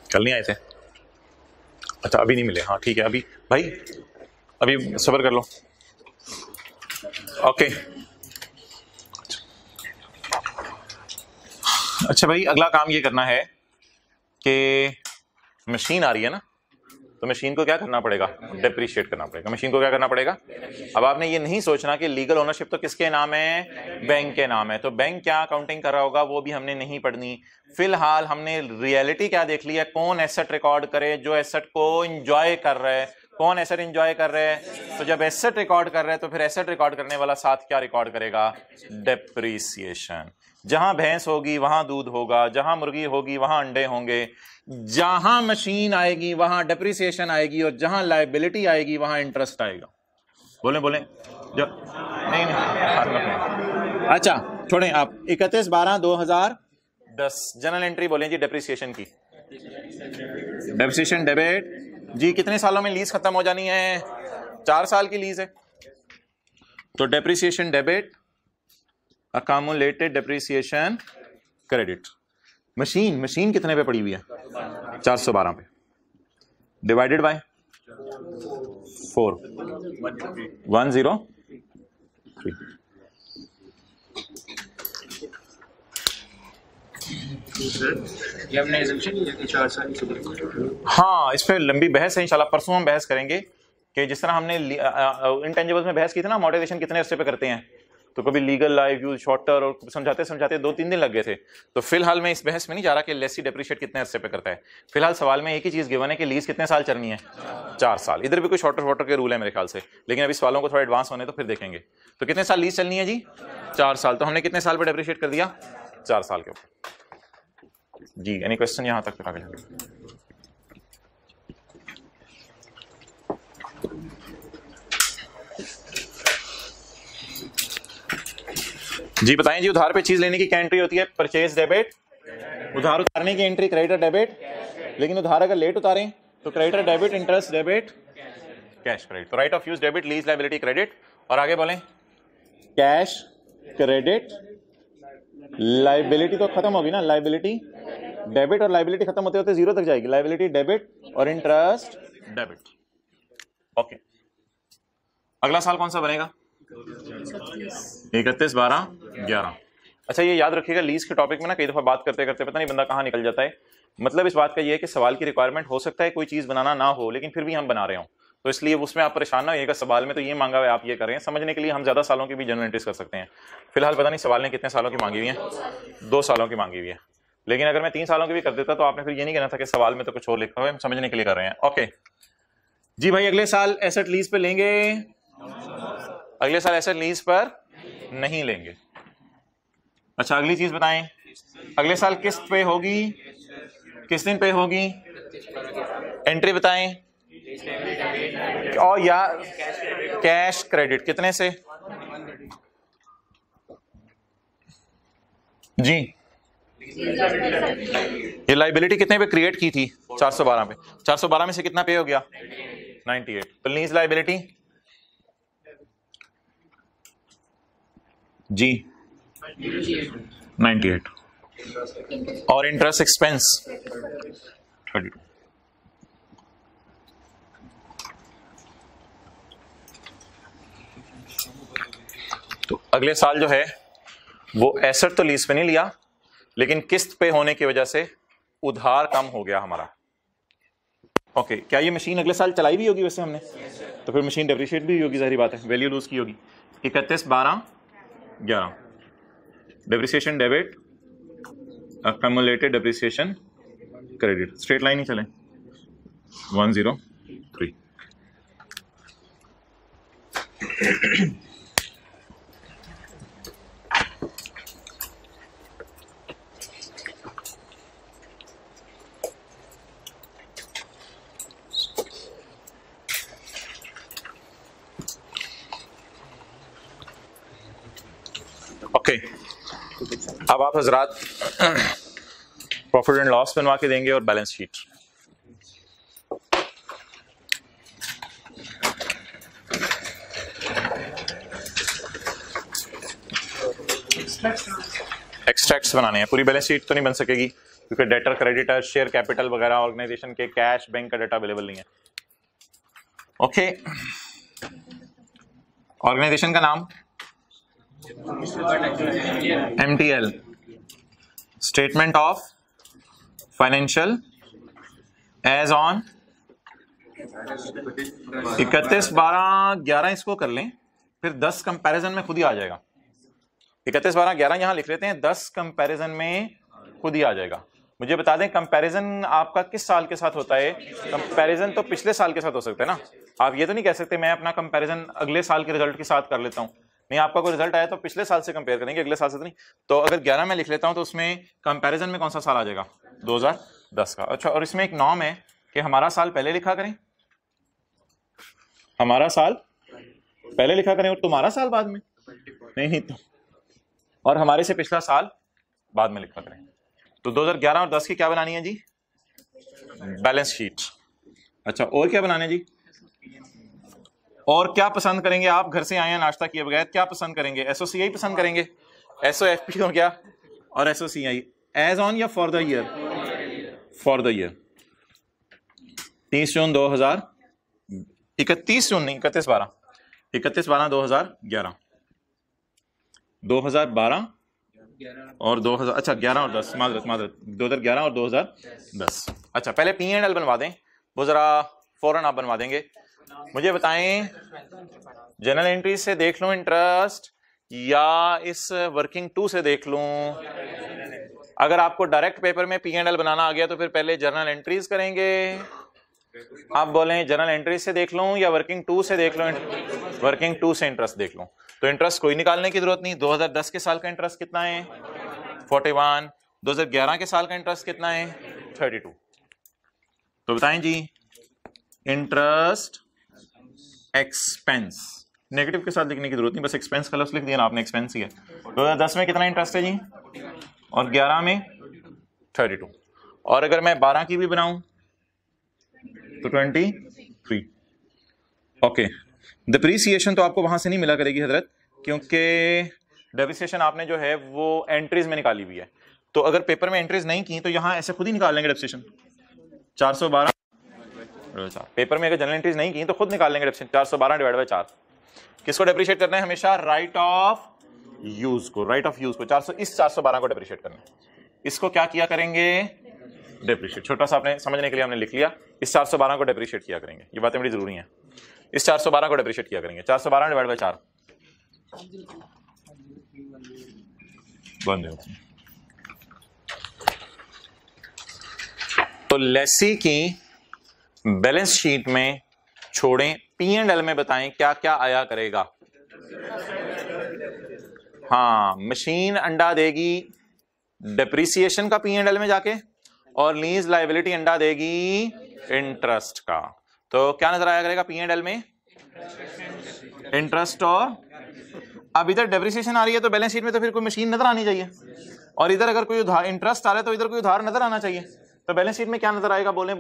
कल नहीं आए थे? अच्छा, अभी नहीं मिले। हाँ ठीक है, अभी भाई अभी सब्र कर लो। ओके, अच्छा भाई, अगला काम ये करना है कि मशीन आ रही है ना, तो मशीन को क्या करना पड़ेगा? डेप्रिशिएट करना पड़ेगा। मशीन को क्या करना पड़ेगा? अब आपने ये नहीं सोचना कि लीगल ओनरशिप तो किसके नाम है? बैंक के नाम है। तो बैंक क्या अकाउंटिंग कर रहा होगा वो भी हमने नहीं पढ़नी। फिलहाल हमने रियलिटी क्या देख ली है, कौन एसेट रिकॉर्ड करे? जो एसेट को एंजॉय कर रहा है। कौन एसेट एंजॉय कर रहे हैं? तो जब एसेट रिकॉर्ड कर रहे हैं तो फिर एसेट रिकॉर्ड करने वाला साथ क्या रिकॉर्ड करेगा? डेप्रिसिएशन। जहां भैंस होगी वहां दूध होगा, जहां मुर्गी होगी वहां अंडे होंगे, जहां मशीन आएगी वहां डेप्रिसिएशन आएगी, और जहां लायबिलिटी आएगी वहां इंटरेस्ट आएगा। बोले जो नहीं अच्छा छोड़ें आप। 31/12/2010 जनरल एंट्री बोले जी डेप्रिसिएशन की। डेप्रिसिएशन डेबिट जी, कितने सालों में लीज खत्म हो जानी है? 4 साल की लीज है। तो depreciation debit, accumulated depreciation credit. Machine कितने पे पड़ी हुई है? 412 पे, डिवाइडेड बाय 4, 103। हाँ, इस पे लंबी बहस है, इंशाल्लाह परसों हम बहस करेंगे कि जिस तरह हमने इंटेंजिबल्स में बहस की थी ना, अमोर्टाइजेशन कितने अरसे पे करते हैं, तो कभी लीगल लाइफ यूज शॉर्टर, और समझाते 2-3 दिन लग गए थे। तो फिलहाल मैं इस बहस में नहीं जा रहा कि लेसी डेप्रिशिएट कितने अरसे पे करता है। फिलहाल सवाल में एक ही चीज गिवन है कि लीज कितने साल चलनी है? 4 साल। इधर भी कोई शॉर्टर के रूल है मेरे ख्याल से, लेकिन अभी सवालों को थोड़ा एडवांस होने तो फिर देखेंगे। तो कितने साल लीज चलनी है जी? 4 साल। तो हमने कितने साल पे डेप्रिशिएट कर दिया? 4 साल के ऊपर जी। एनी क्वेश्चन यहां तक? आगे जी बताएं जी, उधार पे चीज लेने की क्या एंट्री होती है? Purchase debit. उधार उतारने की एंट्री क्रेडिटर डेबिट, लेकिन उधार अगर लेट उतारें तो creditor debit, interest debit, cash credit. तो right of use debit, lease liability credit, और आगे बोलें कैश क्रेडिट। लायबिलिटी तो खत्म होगी ना, लायबिलिटी डेबिट, और लायबिलिटी खत्म होते होते 0 तक जाएगी। लायबिलिटी डेबिट और इंटरेस्ट डेबिट। ओके, अगला साल कौन सा बनेगा? 31/12/11। अच्छा ये याद रखिएगा, लीज के टॉपिक में ना कई दफा बात करते करते पता नहीं बंदा कहाँ निकल जाता है। मतलब इस बात का ये है कि सवाल की रिक्वायरमेंट हो सकता है कोई चीज बनाना ना हो, लेकिन फिर भी हम बना रहे हो, तो इसलिए उसमें आप परेशान ना होइएगा। सवाल में तो ये मांगा हुआ है, आप ये करें। समझने के लिए हम ज्यादा सालों की भी जनरल एंट्रीज कर सकते हैं। फिलहाल पता नहीं सवाल ने कितने सालों की मांगी हुई है? 2 सालों की मांगी हुई है। लेकिन अगर मैं 3 सालों की भी कर देता तो आपने फिर ये नहीं कहना था कि सवाल में तो कुछ और लिखा हुआ है, हम समझने के लिए कर रहे हैं। ओके जी भाई, अगले साल एसेट लीज पे लेंगे? अगले साल एसेट लीज पर नहीं लेंगे। अच्छा अगली चीज बताएं, अगले साल किस्त पे होगी, किस दिन पे होगी? एंट्री बताएं। और या कैश क्रेडिट कितने से? जी ये लाइबिलिटी कितने पे क्रिएट की थी? 412 पे। 412 में से कितना पे हो गया? 98। तो लीज लाइबिलिटी जी 98 और इंटरेस्ट एक्सपेंस 32। तो अगले साल जो है वो एसेट तो लीज पे नहीं लिया, लेकिन किस्त पे होने की वजह से उधार कम हो गया हमारा। ओके क्या ये मशीन अगले साल चलाई भी होगी वैसे हमने? तो फिर मशीन डेप्रिशिएट भी होगी, जाहिर बात है, वैल्यू लूज की होगी। 31/12/11 depreciation debit, accumulated depreciation credit, straight line ही चले 103। ओके अब आप हजरात प्रॉफिट एंड लॉस बनवा के देंगे और बैलेंस शीट। एक्सट्रैक्ट्स बनाने हैं, पूरी बैलेंस शीट तो नहीं बन सकेगी क्योंकि डेटर, क्रेडिटर, शेयर कैपिटल वगैरह, ऑर्गेनाइजेशन के कैश, बैंक का डाटा अवेलेबल नहीं है। ओके ऑर्गेनाइजेशन का नाम MTL, statement of financial as on 31/12/11 इसको कर लें, फिर 10 कंपैरिजन में खुद ही आ जाएगा। 31/12/11 यहां लिख लेते हैं, 10 कंपैरिजन में खुद ही आ जाएगा। मुझे बता दें कंपैरिजन आपका किस साल के साथ होता है? कंपैरिजन तो पिछले साल के साथ हो सकता है ना। आप ये तो नहीं कह सकते मैं अपना कंपैरिजन अगले साल के रिजल्ट के साथ कर लेता हूं। नहीं, आपका कोई रिजल्ट आया तो पिछले साल से कंपेयर करेंगे, अगले साल से तो नहीं। तो अगर 11 में लिख लेता हूं तो उसमें कंपैरिजन में कौन सा साल आ जाएगा? 2010 का। अच्छा और इसमें एक नॉर्म है कि हमारा साल पहले लिखा करें, हमारा साल पहले लिखा करें और तुम्हारा साल बाद में। नहीं तो और हमारे से पिछला साल बाद में लिखा करें। तो 2011 और 10 की क्या बनानी है जी? Balance sheet. अच्छा और क्या बनाने जी? और क्या पसंद करेंगे आप? घर से आए हैं नाश्ता किए बगैर, क्या पसंद करेंगे? SOCI पसंद करेंगे? SOFP हो गया और SOCI एज ऑन या for the year? For the year. 30 जून 2000, 31 जून नहीं 31/12, 31/12/2011, 2012 और 2000, अच्छा 11 और 10, मादरत 2011 और 2010। अच्छा पहले P&L बनवा दें, वो जरा फौरन आप बनवा देंगे। मुझे बताएं जनरल एंट्री से देख लूं इंटरेस्ट या इस वर्किंग 2 से देख लूं? अगर आपको डायरेक्ट पेपर में P&L बनाना आ गया तो फिर पहले जर्नल एंट्रीज करेंगे। आप बोलें जनरल एंट्री से देख लूं या वर्किंग 2 से देख लूं? वर्किंग 2 से इंटरेस्ट देख लूं। तो इंटरेस्ट कोई निकालने की जरूरत नहीं। 2010 के साल का इंटरेस्ट कितना है? 41। 2011 के साल का इंटरेस्ट कितना है? 32। तो बताएं जी इंटरेस्ट एक्सपेंस, नेगेटिव के साथ लिखने की जरूरत नहीं, बस एक्सपेंस का लफ्ज लिख दिया ना आपने, एक्सपेंस ही है। 2010 में कितना इंटरेस्ट है जी? और 11 में 32। और अगर मैं 12 की भी बनाऊं तो 23। ओके डिप्रिसिएशन तो आपको वहां से नहीं मिला करेगी हजरत, क्योंकि डेप्रिसिएशन आपने जो है वो एंट्रीज में निकाली हुई है। तो अगर पेपर में एंट्रीज नहीं की तो यहाँ ऐसे खुद ही निकाल लेंगे डेप्रिसिएशन। 412 पेपर में अगर जनरल एंट्रीज नहीं की तो खुद निकाल लेंगे डेप्रिसिएशन। 412/4। किसको डेप्रिशिएट करना है? हमेशा राइट ऑफ यूज को, राइट ऑफ यूज को। 412 को डेप्रिशिएट करना है। इसको क्या किया करेंगे? डेप्रिशिएट। छोटा सा आपने समझने के लिए हमने लिख लिया, इस 412 को डेप्रिशिएट किया करेंगे, ये बातें बड़ी जरूरी हैं। इस 412 को डेप्रिशिएट किया करेंगे। 412/4 बंद है। तो लेसी की बैलेंस शीट में छोड़ें, P&L में बताएं क्या क्या आया करेगा। हाँ, मशीन अंडा देगी डिप्रिसिएशन का P&L में जाके, और लीज लायबिलिटी अंडा देगी इंटरेस्ट का। तो क्या नजर आया करेगा P&L में? इंटरेस्ट। और अब इधर डेप्रिसिएशन आ रही है तो बैलेंस शीट में तो फिर कोई मशीन नजर आनी चाहिए, और इधर अगर कोई उधार इंटरेस्ट आ रहा है तो इधर कोई उधार नजर आना चाहिए। तो बैलेंस शीट में क्या नजर आएगा? बोले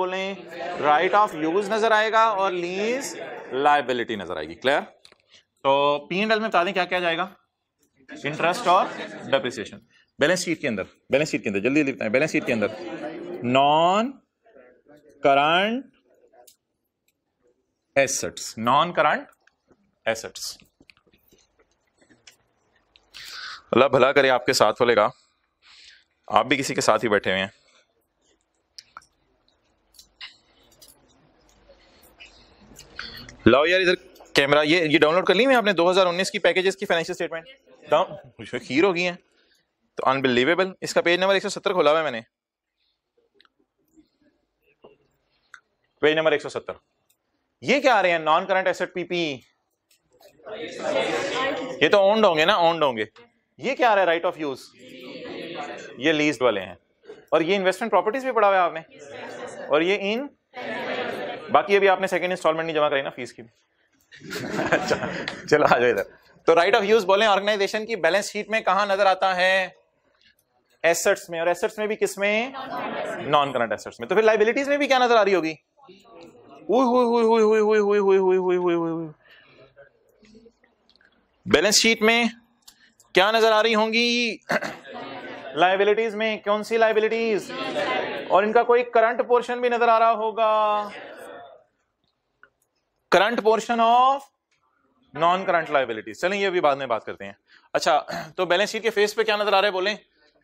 राइट ऑफ यूज नजर आएगा और लीज लायबिलिटी नजर आएगी। क्लियर? तो P&L में बता दें क्या क्या जाएगा? इंटरेस्ट और डेप्रिसिएशन। बैलेंस शीट के अंदर जल्दी जल्दी बताएं। बैलेंस शीट के अंदर नॉन करंट एसेट्स, अल्लाह भला करे आपके साथ वाले का, आप भी किसी के साथ ही बैठे हुए हैं। लो यार इधर कैमरा, ये डाउनलोड कर ली मैं आपने 2019 की पैकेजेस की फाइनेंशियल स्टेटमेंट डाउन खीर हो गई है तो अनबिलीवेबल। इसका पेज नंबर 170 खोला हुआ है मैंने, पेज नंबर 170। ये क्या आ रहे हैं? नॉन करंट एसेट पीपी, ये तो ओन्ड होंगे ना, ओन्ड होंगे। ये क्या आ रहा है? राइट ऑफ यूज, ये लीज्ड वाले हैं। और ये इन्वेस्टमेंट प्रॉपर्टीज भी पढ़ा हुआ है आपने, और ये इन बाकी अभी आपने सेकंड इंस्टॉलमेंट नहीं जमा कराई ना फीस की। अच्छा चलो आ जाओ इधर। तो राइट ऑफ यूज बोले ऑर्गेनाइजेशन की बैलेंस शीट में कहां नजर आता है? एसेट्स में, और एसेट्स में भी किसमें? नॉन करंट एसेट्स में। तो फिर लायबिलिटीज में भी क्या नजर आ रही होगी? बैलेंस शीट में क्या नजर आ रही होंगी? लायबिलिटीज में। कौन सी लायबिलिटीज? और इनका कोई करंट पोर्शन भी नजर आ रहा होगा, current portion of non current liabilities. चलें ये भी बाद में बात करते हैं। अच्छा, तो बैलेंस शीट के फेस पे क्या नजर आ रहा है? बोले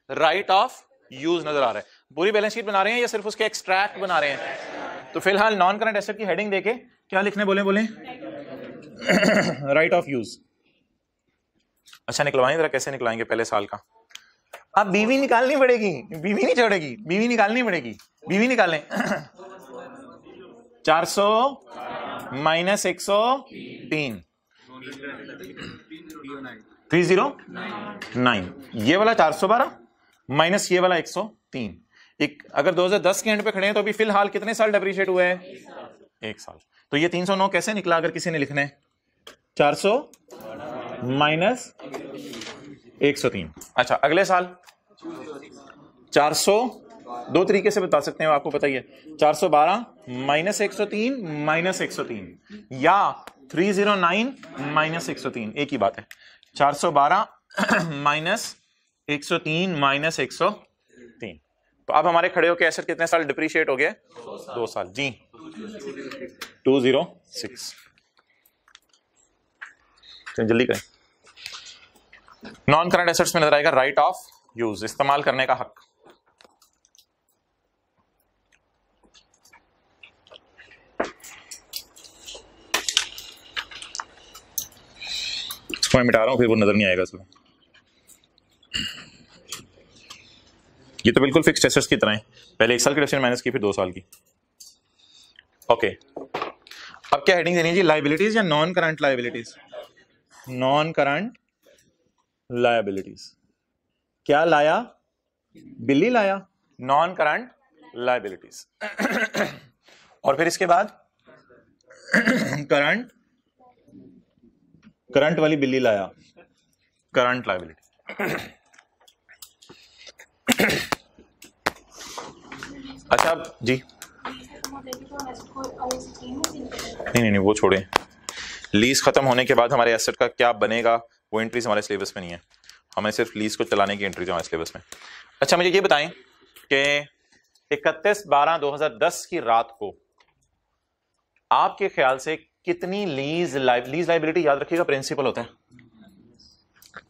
राइट ऑफ यूज नजर आ रहा है। पूरी बैलेंस शीट बना रहे हैं या सिर्फ उसके एक्सट्रैक्ट बना रहे हैं? तो फिलहाल नॉन करंट एसेट की हेडिंग देके क्या लिखने बोले राइट ऑफ यूज। अच्छा निकलवाएं जरा, कैसे निकलाएंगे पहले साल का? अब बीवी निकालनी पड़ेगी, बीवी नहीं छोड़ेगी, बीवी निकालनी पड़ेगी। बीवी निकालें 400 माइनस 103 309। ये वाला 412 माइनस ये वाला 103। एक अगर 2010 के एंड पे खड़े हैं तो अभी फिलहाल कितने साल डेप्रिशिएट हुए हैं? 1 साल। तो ये 309 कैसे निकला अगर किसी ने लिखना है? 400 माइनस 103। अच्छा अगले साल 400 दो तरीके से बता सकते हैं, आपको पता ही है। 412 माइनस 103 माइनस 103 या 309 माइनस 103, एक ही बात है। 412 माइनस 103 माइनस 103। तो अब हमारे खड़े होकर एसेट कितने साल डिप्रीशिएट हो गए? 2 साल जी। 206। जल्दी करें। नॉन करंट एसेट्स में नजर आएगा राइट ऑफ यूज, इस्तेमाल करने का हक। इसको मैं मिटा रहा हूं, फिर वो नजर नहीं आएगा इसमें। ये तो बिल्कुल फिक्स्ड एसेट्स की तरह है, पहले 1 साल की डेफिनेशन माइनस की, फिर 2 साल की। ओके, अब क्या हेडिंग देनी है जी? लायबिलिटीज या non current liabilities? Non current liabilities. क्या लाया? बिल्ली लाया। Non current liabilities. और फिर इसके बाद करंट वाली बिल्ली लाया, करंट लायबिलिटी। अच्छा जी, नहीं वो छोड़े। लीज खत्म होने के बाद हमारे एसेट का क्या बनेगा वो एंट्रीज हमारे सिलेबस में नहीं है, हमें सिर्फ लीज को चलाने की एंट्रीज हमारे सिलेबस में। अच्छा मुझे ये बताएं कि 31/12/2010 की रात को आपके ख्याल से कितनी लीज लायबिलिटी, याद रखिएगा प्रिंसिपल होता है।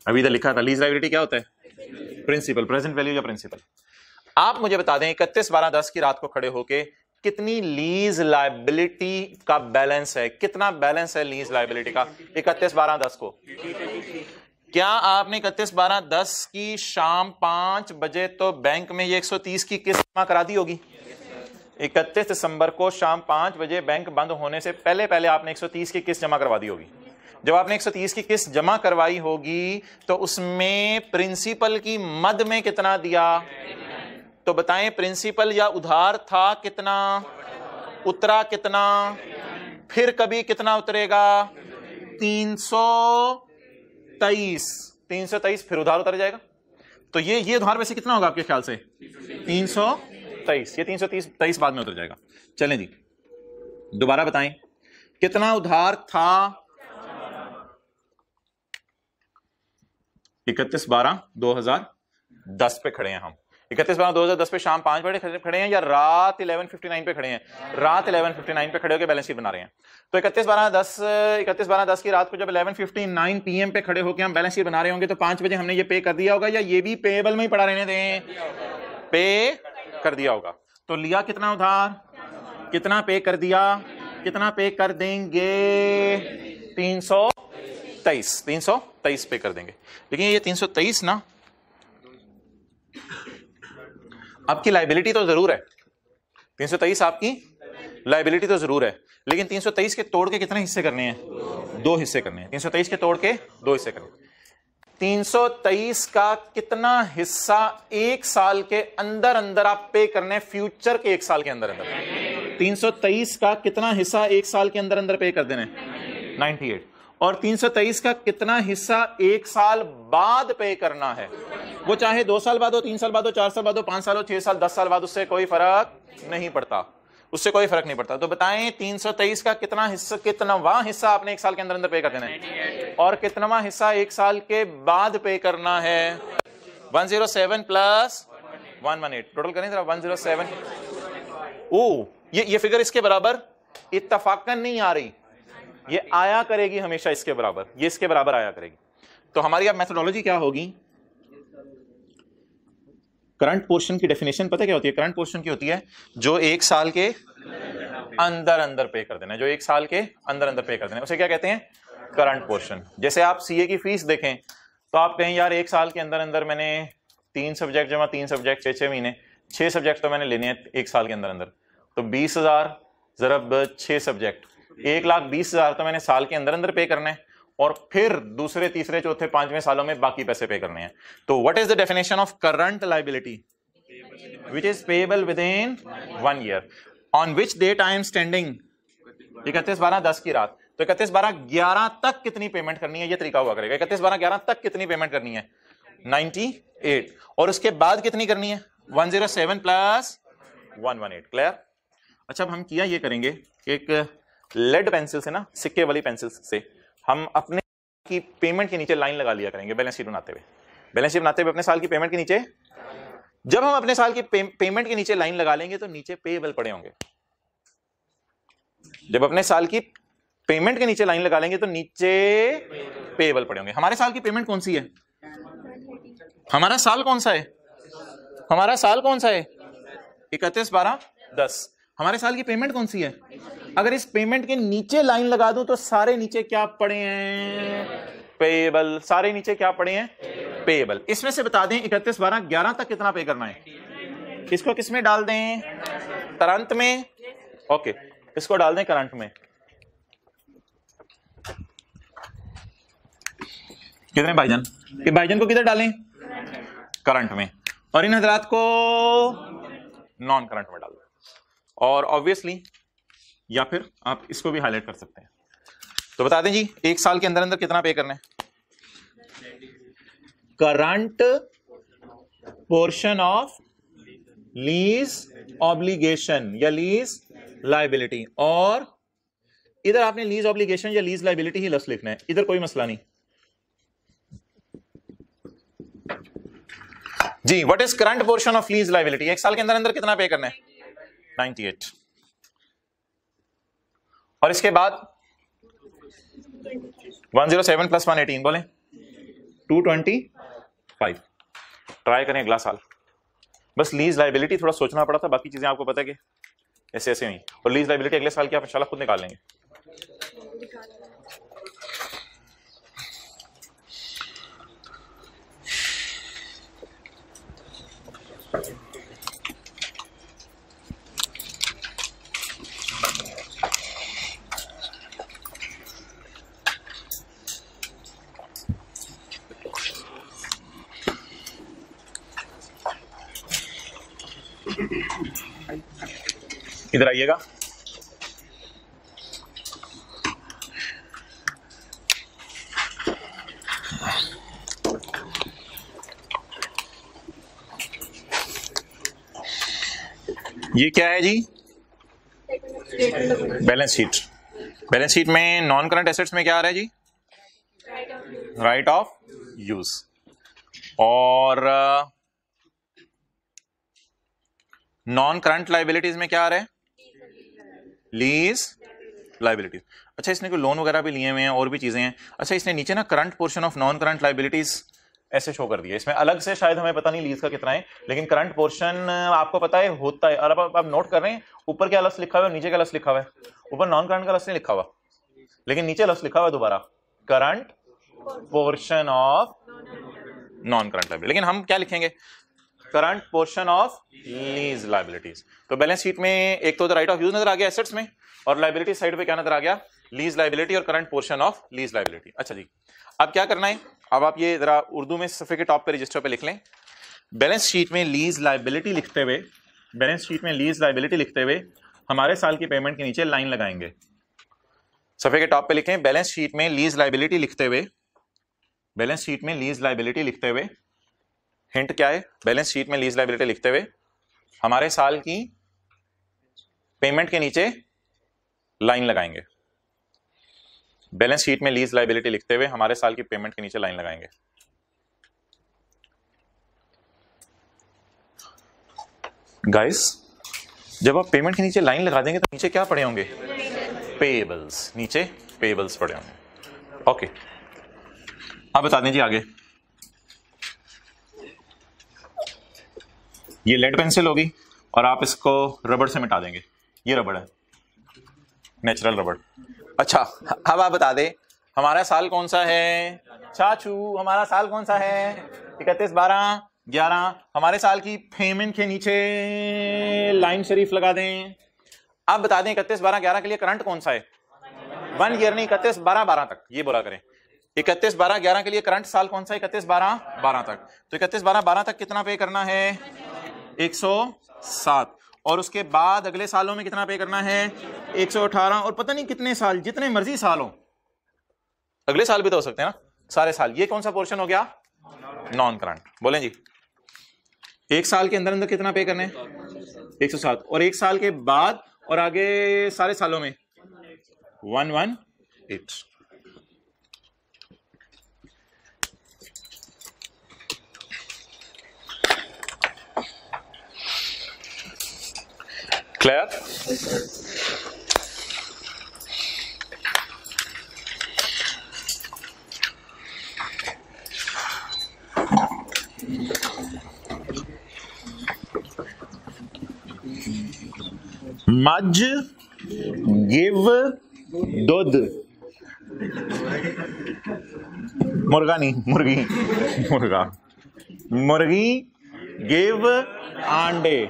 अभी इधर लिखा था लीज लायबिलिटी क्या होता है? प्रिंसिपल, प्रेजेंट वैल्यू या प्रिंसिपल। आप मुझे बता दें 31/12/10 की रात को खड़े होके कितनी लीज लायबिलिटी का बैलेंस है? कितना बैलेंस है लीज लायबिलिटी का 31/12/10 को? क्या आपने 31/12/10 की शाम 5 बजे तो बैंक में ये 130 की किस्त जमा करा दी होगी? 31 दिसंबर को शाम 5 बजे बैंक बंद होने से पहले पहले आपने 130 की किस्त जमा करवा दी होगी। जब आपने 130 की किस्त जमा करवाई होगी तो उसमें प्रिंसिपल की मद में कितना दिया? तो बताएं, प्रिंसिपल या उधार था कितना, उतरा कितना, फिर कभी कितना उतरेगा? 323 फिर उधार उतर जाएगा। तो ये उधार वैसे कितना होगा आपके ख्याल से? 323। ये 323 बाद में उतर जाएगा। चलें जी, दोबारा बताएं कितना उधार था? 31/12/2010 पे खड़े हैं हम। 31/12/2010 पे शाम 5 बजे खड़े हैं या रात 11:59 पे खड़े हैं? रात 11:59 पे खड़े होकर बैलेंस शीट बना रहे हैं। तो 31/12/10 की रात को जब 11:59 PM पे खड़े होकर हम बैलेंस शीट बना रहे होंगे तो 5 बजे हमने ये पे कर दिया होगा, या ये भी पेएबल में ही पड़ा रहने दें? पे कर दिया होगा। तो लिया कितना उधार, कितना पे कर दिया, कितना पे कर देंगे? 323 पे कर देंगे। लेकिन ये 323 ना, आपकी लायबिलिटी तो जरूर है, 323 आपकी लायबिलिटी तो जरूर है, लेकिन 323 के तोड़ के कितने हिस्से करने हैं? 2 हिस्से करने हैं। 323 के तोड़ के 2 हिस्से करने हैं। 323 का कितना हिस्सा 1 साल के अंदर अंदर आप पे करने, फ्यूचर के 1 साल के अंदर अंदर? 323 का कितना हिस्सा 1 साल के अंदर अंदर पे कर देना है? 98। और 323 का कितना हिस्सा 1 साल बाद पे करना है? वो चाहे 2 साल बाद हो, 3 साल बाद हो, 4 साल बाद हो, 5 साल हो, 6 साल, 10 साल बाद, उससे कोई फर्क नहीं पड़ता, उससे कोई फर्क नहीं पड़ता। तो बताएं 323 का कितना हिस्सा, कितनावां हिस्सा आपने 1 साल के अंदर अंदर पे कर देना है, और कितनावां हिस्सा 1 साल के बाद पे करना है? 107 प्लस 118 टोटल करें जरा। 107। ओ ये फिगर इसके बराबर इत्तफाकन नहीं आ रही, ये आया करेगी हमेशा इसके बराबर, ये इसके बराबर आया करेगी। तो हमारी अब मेथोडोलॉजी क्या होगी? करंट पोर्शन की डेफिनेशन पता क्या होती है? करंट पोर्शन की होती है जो 1 साल के अंदर अंदर पे कर देना है, जो 1 साल के अंदर अंदर पे कर देना है, उसे क्या कहते हैं? Current portion. जैसे आप सीए की फीस देखें तो आप कहें यार 1 साल के अंदर अंदर मैंने 3 सब्जेक्ट जमा 3 सब्जेक्ट 6 महीने 6 सब्जेक्ट तो मैंने लेने हैं 1 साल के अंदर अंदर, तो 20,000 ज़रब 6 सब्जेक्ट 1,20,000 तो मैंने साल के अंदर अंदर पे करना है, और फिर दूसरे तीसरे चौथे 5वें सालों में बाकी पैसे पे करने हैं। तो what is the definition of current liability? Which is payable within 1 year. On which date I am standing? 31/12/10 की रात। तो 31/12/11 तक कितनी पेमेंट करनी है? ये तरीका हुआ करेगा। 31/12/11 तक कितनी पेमेंट करनी है? 98। और उसके बाद कितनी करनी है? 107 प्लस 118। क्लियर? अच्छा, अब हम किया ये करेंगे कि एक लेड पेंसिल से ना, सिक्के वाली पेंसिल से हम अपने की पेमेंट के नीचे लाइन लगा लिया करेंगे बैलेंस शीट बनाते हुए। बैलेंस शीट बनाते हुए अपने साल की पेमेंट के नीचे, जब हम अपने साल की पेमेंट के नीचे लाइन लगा लेंगे तो नीचे पेएबल पड़े होंगे। जब अपने साल की पेमेंट के नीचे लाइन लगा लेंगे तो नीचे पेएबल पड़े होंगे। हमारे साल की पेमेंट कौन सी है? हमारा साल कौन सा है? हमारा साल कौन सा है? 31/12/10। हमारे साल की पेमेंट कौन सी है? अगर इस पेमेंट के नीचे लाइन लगा दूं तो सारे नीचे क्या पड़े हैं? पेएबल। सारे नीचे क्या पड़े हैं? पेएबल। इसमें से बता दें 31/12/11 तक कितना पे करना है? इसको किसमें डाल दें? करंट में। ओके, इसको डाल दें करंट में। कितने भाईजान? कि भाईजान को किधर डालें? करंट में। और इन हजरात को नॉन करंट में डाल दें। और ऑब्वियसली या फिर आप इसको भी हाईलाइट कर सकते हैं। तो बता दें जी 1 साल के अंदर अंदर कितना पे करना है? Current portion of lease obligation या लीज लायबिलिटी। और इधर आपने लीज ऑब्लिगेशन या लीज लायबिलिटी ही लफ्ज लिखना है, इधर कोई मसला नहीं जी। What is current portion of lease liability? 1 साल के अंदर अंदर कितना पे करना है? 98। और इसके बाद 107 प्लस 118 बोले 225। ट्राई करें अगला साल। बस लीज लायबिलिटी थोड़ा सोचना पड़ा था, बाकी चीजें आपको पता है कि ऐसे ऐसे हुई। और लीज लायबिलिटी अगले साल की आप इंशाल्लाह खुद निकाल लेंगे। इधर आइएगा, ये क्या है जी? Balance sheet. बैलेंस शीट में नॉन करंट एसेट्स में क्या आ रहा है जी? Right of use. और नॉन करंट लाइबिलिटीज में क्या आ रहा है? Lease liabilities. अच्छा, इसने कोई लोन वगैरह भी लिए हुए हैं और भी चीजें हैं। अच्छा, इसने नीचे ना current portion of non current liabilities ऐसे शो कर दिया। इसमें अलग से शायद हमें पता नहीं लीज का कितना है, लेकिन करंट पोर्शन आपको पता है होता है। और अब आप नोट कर रहे हैं ऊपर क्या लफ्ज लिखा हुआ है, नीचे क्या लफ्ज लिखा हुआ है? ऊपर नॉन करंट का लफ्ज नहीं लिखा हुआ, लेकिन नीचे लफ्ज लिखा हुआ है दोबारा, current portion of non current liability. लेकिन हम क्या लिखेंगे? Current portion of lease liabilities. तो बैलेंस शीट में एक तो राइट ऑफ यूज नजर आ गया एसेट्स में, और लाइबिलिटी साइड पे क्या नजर आ गया? लीज लाइबिलिटी और current portion of lease liability. अच्छा जी, अब क्या करना है? अब आप ये जरा उर्दू में सफे के टॉप पे रजिस्टर पे लिख लें। बैलेंस शीट में लीज लाइबिलिटी लिखते हुए, बैलेंस शीट में लीज लाइबिलिटी लिखते हुए हमारे साल की पेमेंट के नीचे लाइन लगाएंगे। सफे के टॉप पे लिखें, बैलेंस शीट में लीज लाइबिलिटी लिखते हुए, बैलेंस शीट में लीज लाइबिलिटी लिखते हुए, हिंट क्या है? बैलेंस शीट में लीज लाइबिलिटी लिखते हुए हमारे साल की पेमेंट के नीचे लाइन लगाएंगे। बैलेंस शीट में लीज लाइबिलिटी लिखते हुए हमारे साल की पेमेंट के नीचे लाइन लगाएंगे। गाइस, जब आप पेमेंट के नीचे लाइन लगा देंगे तो नीचे क्या पड़े होंगे? पेएबल्स। नीचे पेएबल्स पड़े होंगे। ओके, आप बता दें जी आगे। ये लेड पेंसिल होगी और आप इसको रबड़ से मिटा देंगे। ये रबड़ है, नेचुरल रबड़। अच्छा, अब आप बता दें हमारा साल कौन सा है? चाचू, हमारा साल कौन सा है? 31/12/11। हमारे साल की पेमेंट के नीचे लाइन शरीफ लगा दें। आप बता दें 31/12/11 के लिए करंट कौन सा है? 1 ईयर नहीं, 31/12/12 तक। ये बोला करें 31/12/11 के लिए करंट साल कौन सा है? 31/12/12 तक। तो 31/12/12 तक कितना पे करना है? 107। और उसके बाद अगले सालों में कितना पे करना है? 118। और पता नहीं कितने साल, जितने मर्जी साल हो, अगले साल भी तो हो सकते हैं ना, सारे साल। ये कौन सा पोर्शन हो गया? Non current. बोलें जी, एक साल के अंदर अंदर कितना पे करने? 107। और एक साल के बाद और आगे सारे सालों में 118। क्लियर? मज गिव दूध, मुर्गा नहीं, मुर्गी, मुर्गा, मुर्गी गिव अंडे।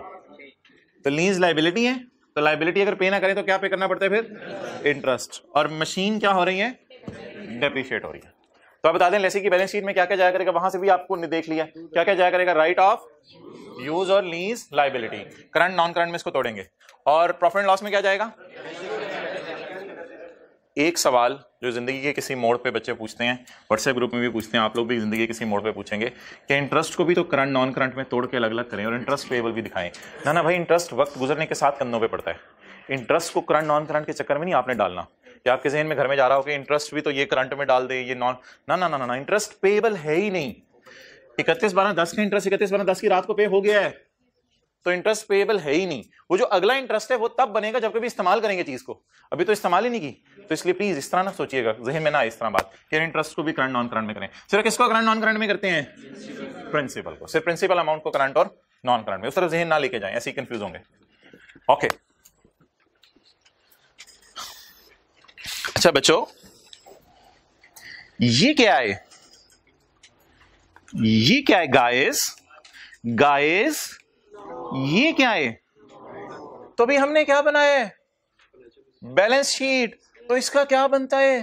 तो लीज लाइबिलिटी है, तो लाइबिलिटी अगर पे ना करें तो क्या पे करना पड़ता है फिर? इंटरेस्ट। और मशीन क्या हो रही है? डेप्रिशिएट हो रही है। तो आप बता दें लेसी की बैलेंस शीट में क्या क्या जाया करेगा? वहां से भी आपको देख लिया क्या क्या जाया करेगा? राइट ऑफ यूज और lease liability. Current non current में इसको तोड़ेंगे। और प्रॉफिट एंड लॉस में क्या जाएगा? एक सवाल जो जिंदगी के किसी मोड़ पे बच्चे पूछते हैं, व्हाट्सएप ग्रुप में भी पूछते हैं, आप लोग भी जिंदगी के किसी मोड़ पे पूछेंगे कि इंटरेस्ट को भी तो करंट नॉन करंट में तोड़ के अलग अलग करें और इंटरेस्ट पेएबल भी दिखाएं। ना भाई, इंटरेस्ट वक्त गुजरने के साथ कंधों पे पड़ता है। इंटरेस्ट को करंट नॉन करंट के चक्कर में नहीं आपने डालना कि आपके जहन में घर में जा रहा हो कि इंटरेस्ट भी तो ये करंट में डाल दे, ये नॉन। ना ना ना ना, इंटरेस्ट पेएबल है ही नहीं। 31/12/10 का इंटरेस्ट 31/12/10 की रात को पे हो गया है, तो इंटरेस्ट पेएबल है ही नहीं। वो जो अगला इंटरेस्ट है वो तब बनेगा जब कभी इस्तेमाल करेंगे चीज को, अभी तो इस्तेमाल ही नहीं की। तो इसलिए प्लीज इस तरह ना सोचिएगा, जहन में ना इस तरह बात कि इंटरेस्ट को भी करंट नॉन करंट में करें। सिर्फ किसको करंट नॉन करंट में करते हैं? प्रिंसिपल को। सिर्फ प्रिंसिपल अमाउंट को करंट और नॉन करंट में, उस तरफ जहन ना लेके जाएं, ऐसे ही कंफ्यूज होंगे। ओके, अच्छा बच्चों, ये क्या है? ये क्या है गाइस? गाइस, ये क्या है? तो भी हमने क्या बनाया है? Balance sheet. तो इसका क्या बनता है?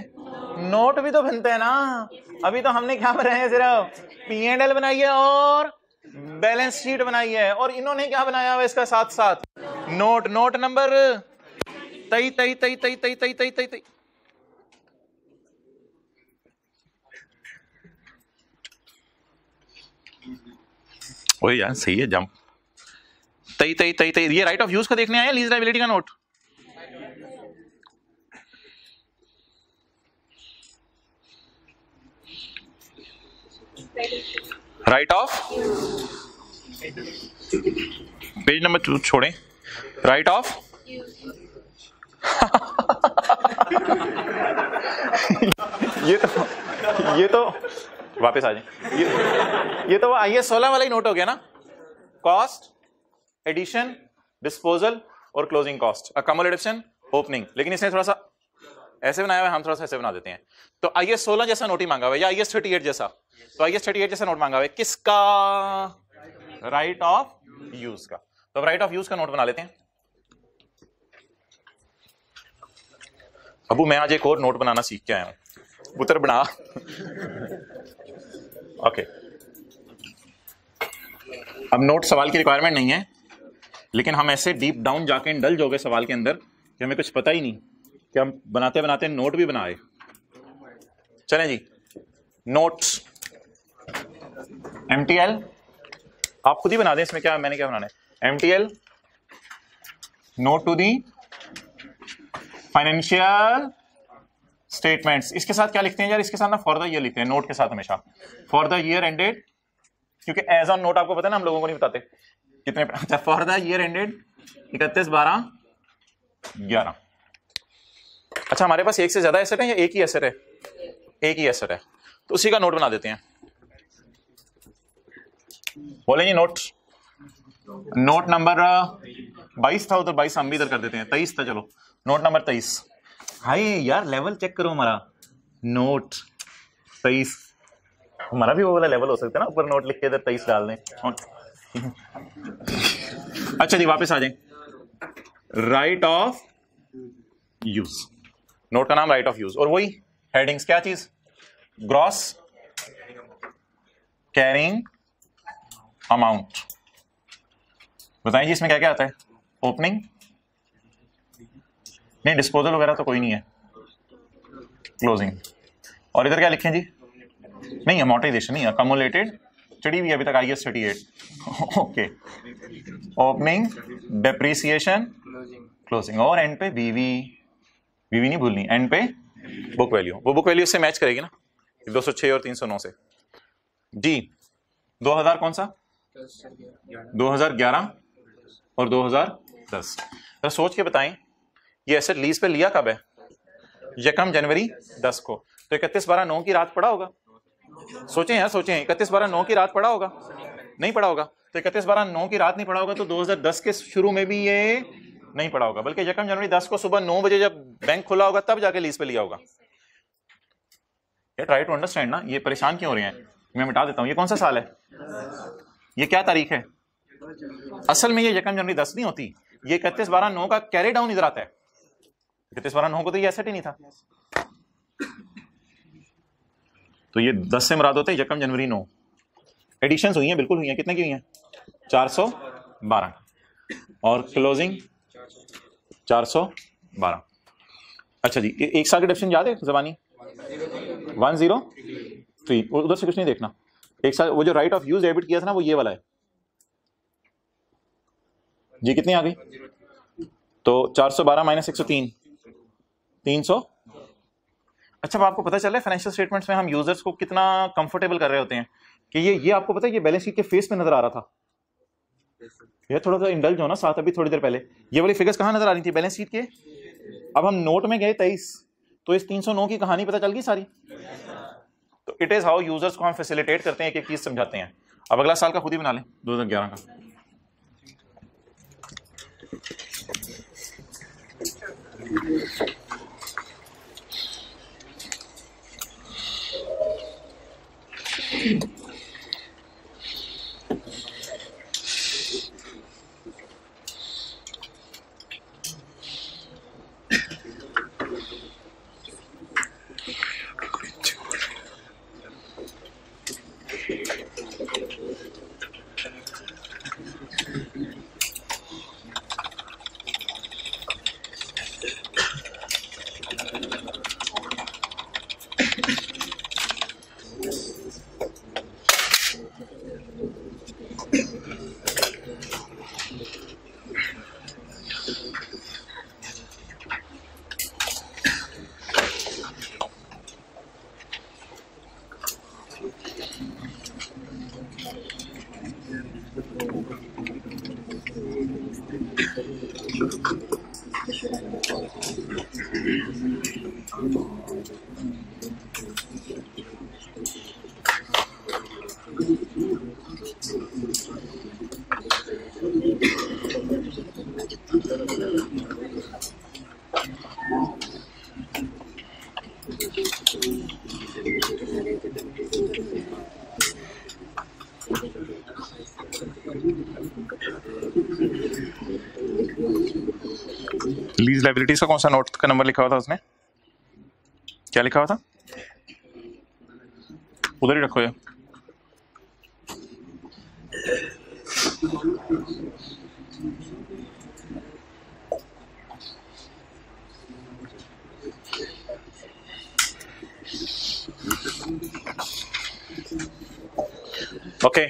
नोट भी तो बनता है ना। अभी तो हमने क्या बनाया है? सिर्फ P&L बनाई है और बैलेंस शीट बनाई है, और इन्होंने क्या बनाया हुआ इसका साथ साथ नोट। नोट नंबर तई तई तई तई तई तई तई तई तई। ओए यार सही है, जंप तई तई तई तई। ये राइट ऑफ यूज का देखने आए, लीज लायबिलिटी का note. Right of, page number 2 छोड़ें, राइट ऑफ ये तो वापस आ जाए। ये तो IAS 16 वाला ही नोट हो गया ना, कॉस्ट, एडिशन, डिस्पोजल और क्लोजिंग कॉस्ट, अकोमोडेशन, ओपनिंग। लेकिन इसने थोड़ा सा ऐसे बनाया हुआ है, हम थोड़ा सा ऐसे बना देते हैं। तो IAS 16 जैसा नोट ही मांगा हुआ है, या IAS 38 जैसा। तो IAS 38 जैसा नोट मांगा हुआ है किसका? राइट ऑफ यूज का। तो अब राइट ऑफ यूज का नोट बना लेते हैं। अबू मैं आज एक और नोट बनाना सीख के आया हूं, पुत्र बना। ओके, अब नोट सवाल की रिक्वायरमेंट नहीं है, लेकिन हम ऐसे डीप डाउन जाके इंडल्ज हो गए सवाल के अंदर कि हमें कुछ पता ही नहीं कि हम बनाते बनाते नोट भी बनाए। चलें जी, नोट्स MTL आप खुद ही बना दें, इसमें क्या मैंने क्या बनाना है। MTL note to the financial statements. इसके साथ क्या लिखते हैं यार? इसके साथ ना फॉर द ईयर लिखते हैं, नोट के साथ हमेशा फॉर द ईयर एंडेड, क्योंकि एज ऑन नोट आपको पता है ना, हम लोगों को नहीं बताते कितने। अच्छा, फॉर द ईयर एंडेड 31/12/11। अच्छा, हमारे पास एक से ज्यादा एसेट है या एक ही एसेट है? एक ही एसेट है, तो उसी का नोट बना देते हैं। बोलेंगे नोट, नोट नंबर 22 था, उधर 22 हम भी इधर कर देते हैं, 23 था। चलो नोट नंबर 23। हाय यार, लेवल चेक करो हमारा, नोट 23। हमारा भी वो वाला लेवल हो सकता है ना, ऊपर नोट लिख के इधर 23 डाल दें। अच्छा जी, वापस आ जाएं। राइट ऑफ यूज, नोट का नाम राइट ऑफ यूज, और वही हेडिंग्स क्या चीज? Gross carrying amount. बताएं जी इसमें क्या क्या आता है? ओपनिंग नहीं, डिस्पोजल वगैरह तो कोई नहीं है, क्लोजिंग। और इधर क्या लिखें जी? नहीं, अमोर्टाइजेशन नहीं, अकोमोलेटेड चढ़ी हुई अभी तक IAS 38। Okay, opening, depreciation, closing, और एंड पे बीवी नहीं भूलनी, एंड पे बुक वैल्यू। वो बुक वैल्यू से मैच करेगी ना 206 और 309 से जी। 2000 कौन सा? 2011 और 2010। तो सोच के बताएं, ये एसेट लीज पे लिया कब है? 1 जनवरी 10 को। तो 31/12/9 की रात पड़ा होगा। सोचें यार, सोचें, 31/12/9 की रात पड़ा होगा? नहीं पड़ा होगा। तो 31/12/9 की रात नहीं पड़ा होगा, तो 2010 के शुरू में भी ये नहीं पड़ा होगा, बल्कि 1 जनवरी 10 को सुबह 9 बजे जब बैंक खुला होगा तब जाके लीज पे लिया होगा। ट्राई टू अंडरस्टैंड ना, ये परेशान क्यों हो रहे हैं? मैं मिटा देता हूं। ये कौन सा साल है? ये क्या तारीख है? असल में ये 1 जनवरी 10 नहीं होती, ये 31/12/9 का कैरी डाउन इधर आता है। 31/12/9 को तो ये एसेट ही नहीं था, तो ये 10 से मुराद होता है 1 जनवरी 9। एडिशंस हुई हैं, बिल्कुल हुई हैं। कितने की हुई हैं? 412। और क्लोजिंग 412। अच्छा जी, एक साल का डिफरेंस याद है जबानी? 103। उधर से कुछ नहीं देखना। एक साल वो जो राइट ऑफ यूज डेबिट किया था ना, वो ये वाला है जी। कितनी आ गई? तो 412 माइनस 103, 300। अच्छा, अब आपको पता चल रहा है फाइनेंशियल स्टेटमेंट्स में हम यूजर्स को कितना कंफर्टेबल कर रहे होते हैं कि ये आपको पता है, ये बैलेंस शीट के फेस पे नजर आ रहा था। ये थोड़ा सा इंडल्ज हो ना साथ, अभी थोड़ी देर पहले ये वाली फिगर्स कहां नजर आ रही थी? बैलेंस शीट के। अब हम नोट में गए 23, तो इस 309 की कहानी पता चल गई सारी। तो इट इज हाउ यूजर्स को हम फैसिलिटेट करते हैं, एक एक चीज समझाते हैं। अब अगला साल का खुद ही बना लें, 2011 का। लीज लाइबिलिटीज का कौन सा नोट का नंबर लिखा हुआ था उसने? क्या लिखा हुआ था? उधर ही रखो ये। ओके,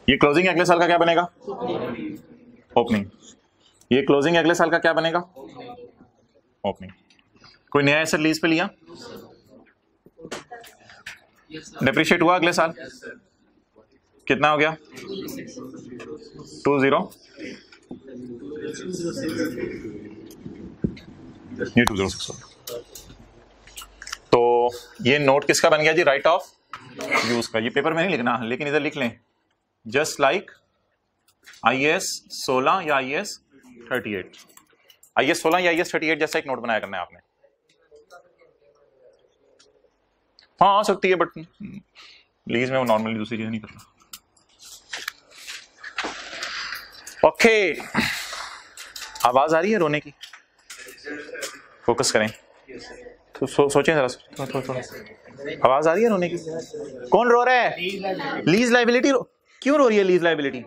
ये क्लोजिंग अगले साल का क्या बनेगा? ओपनिंग। ये क्लोजिंग अगले साल का क्या बनेगा? ओपनिंग। कोई नया एसेट लीज पे लिया, डेप्रिशिएट हुआ अगले साल, कितना हो गया? 20, ये 2061। तो ये नोट किसका बन गया जी? राइट ऑफ यूज का। ये पेपर में नहीं लिखना, लेकिन इधर लिख लें, जस्ट लाइक IAS 16 या IAS 38। IAS 16 या IAS 38 जैसा एक नोट बनाया करना है आपने। हाँ आ सकती है, बट लीज में वो नॉर्मली दूसरी चीज नहीं करता। ओके, आवाज आ रही है रोने की? फोकस करें तो सोचें जरा, थोड़ा आवाज आ रही है रोने की? कौन रो रहा है? Lease liability. क्यों रो रही है लीज लाइबिलिटी?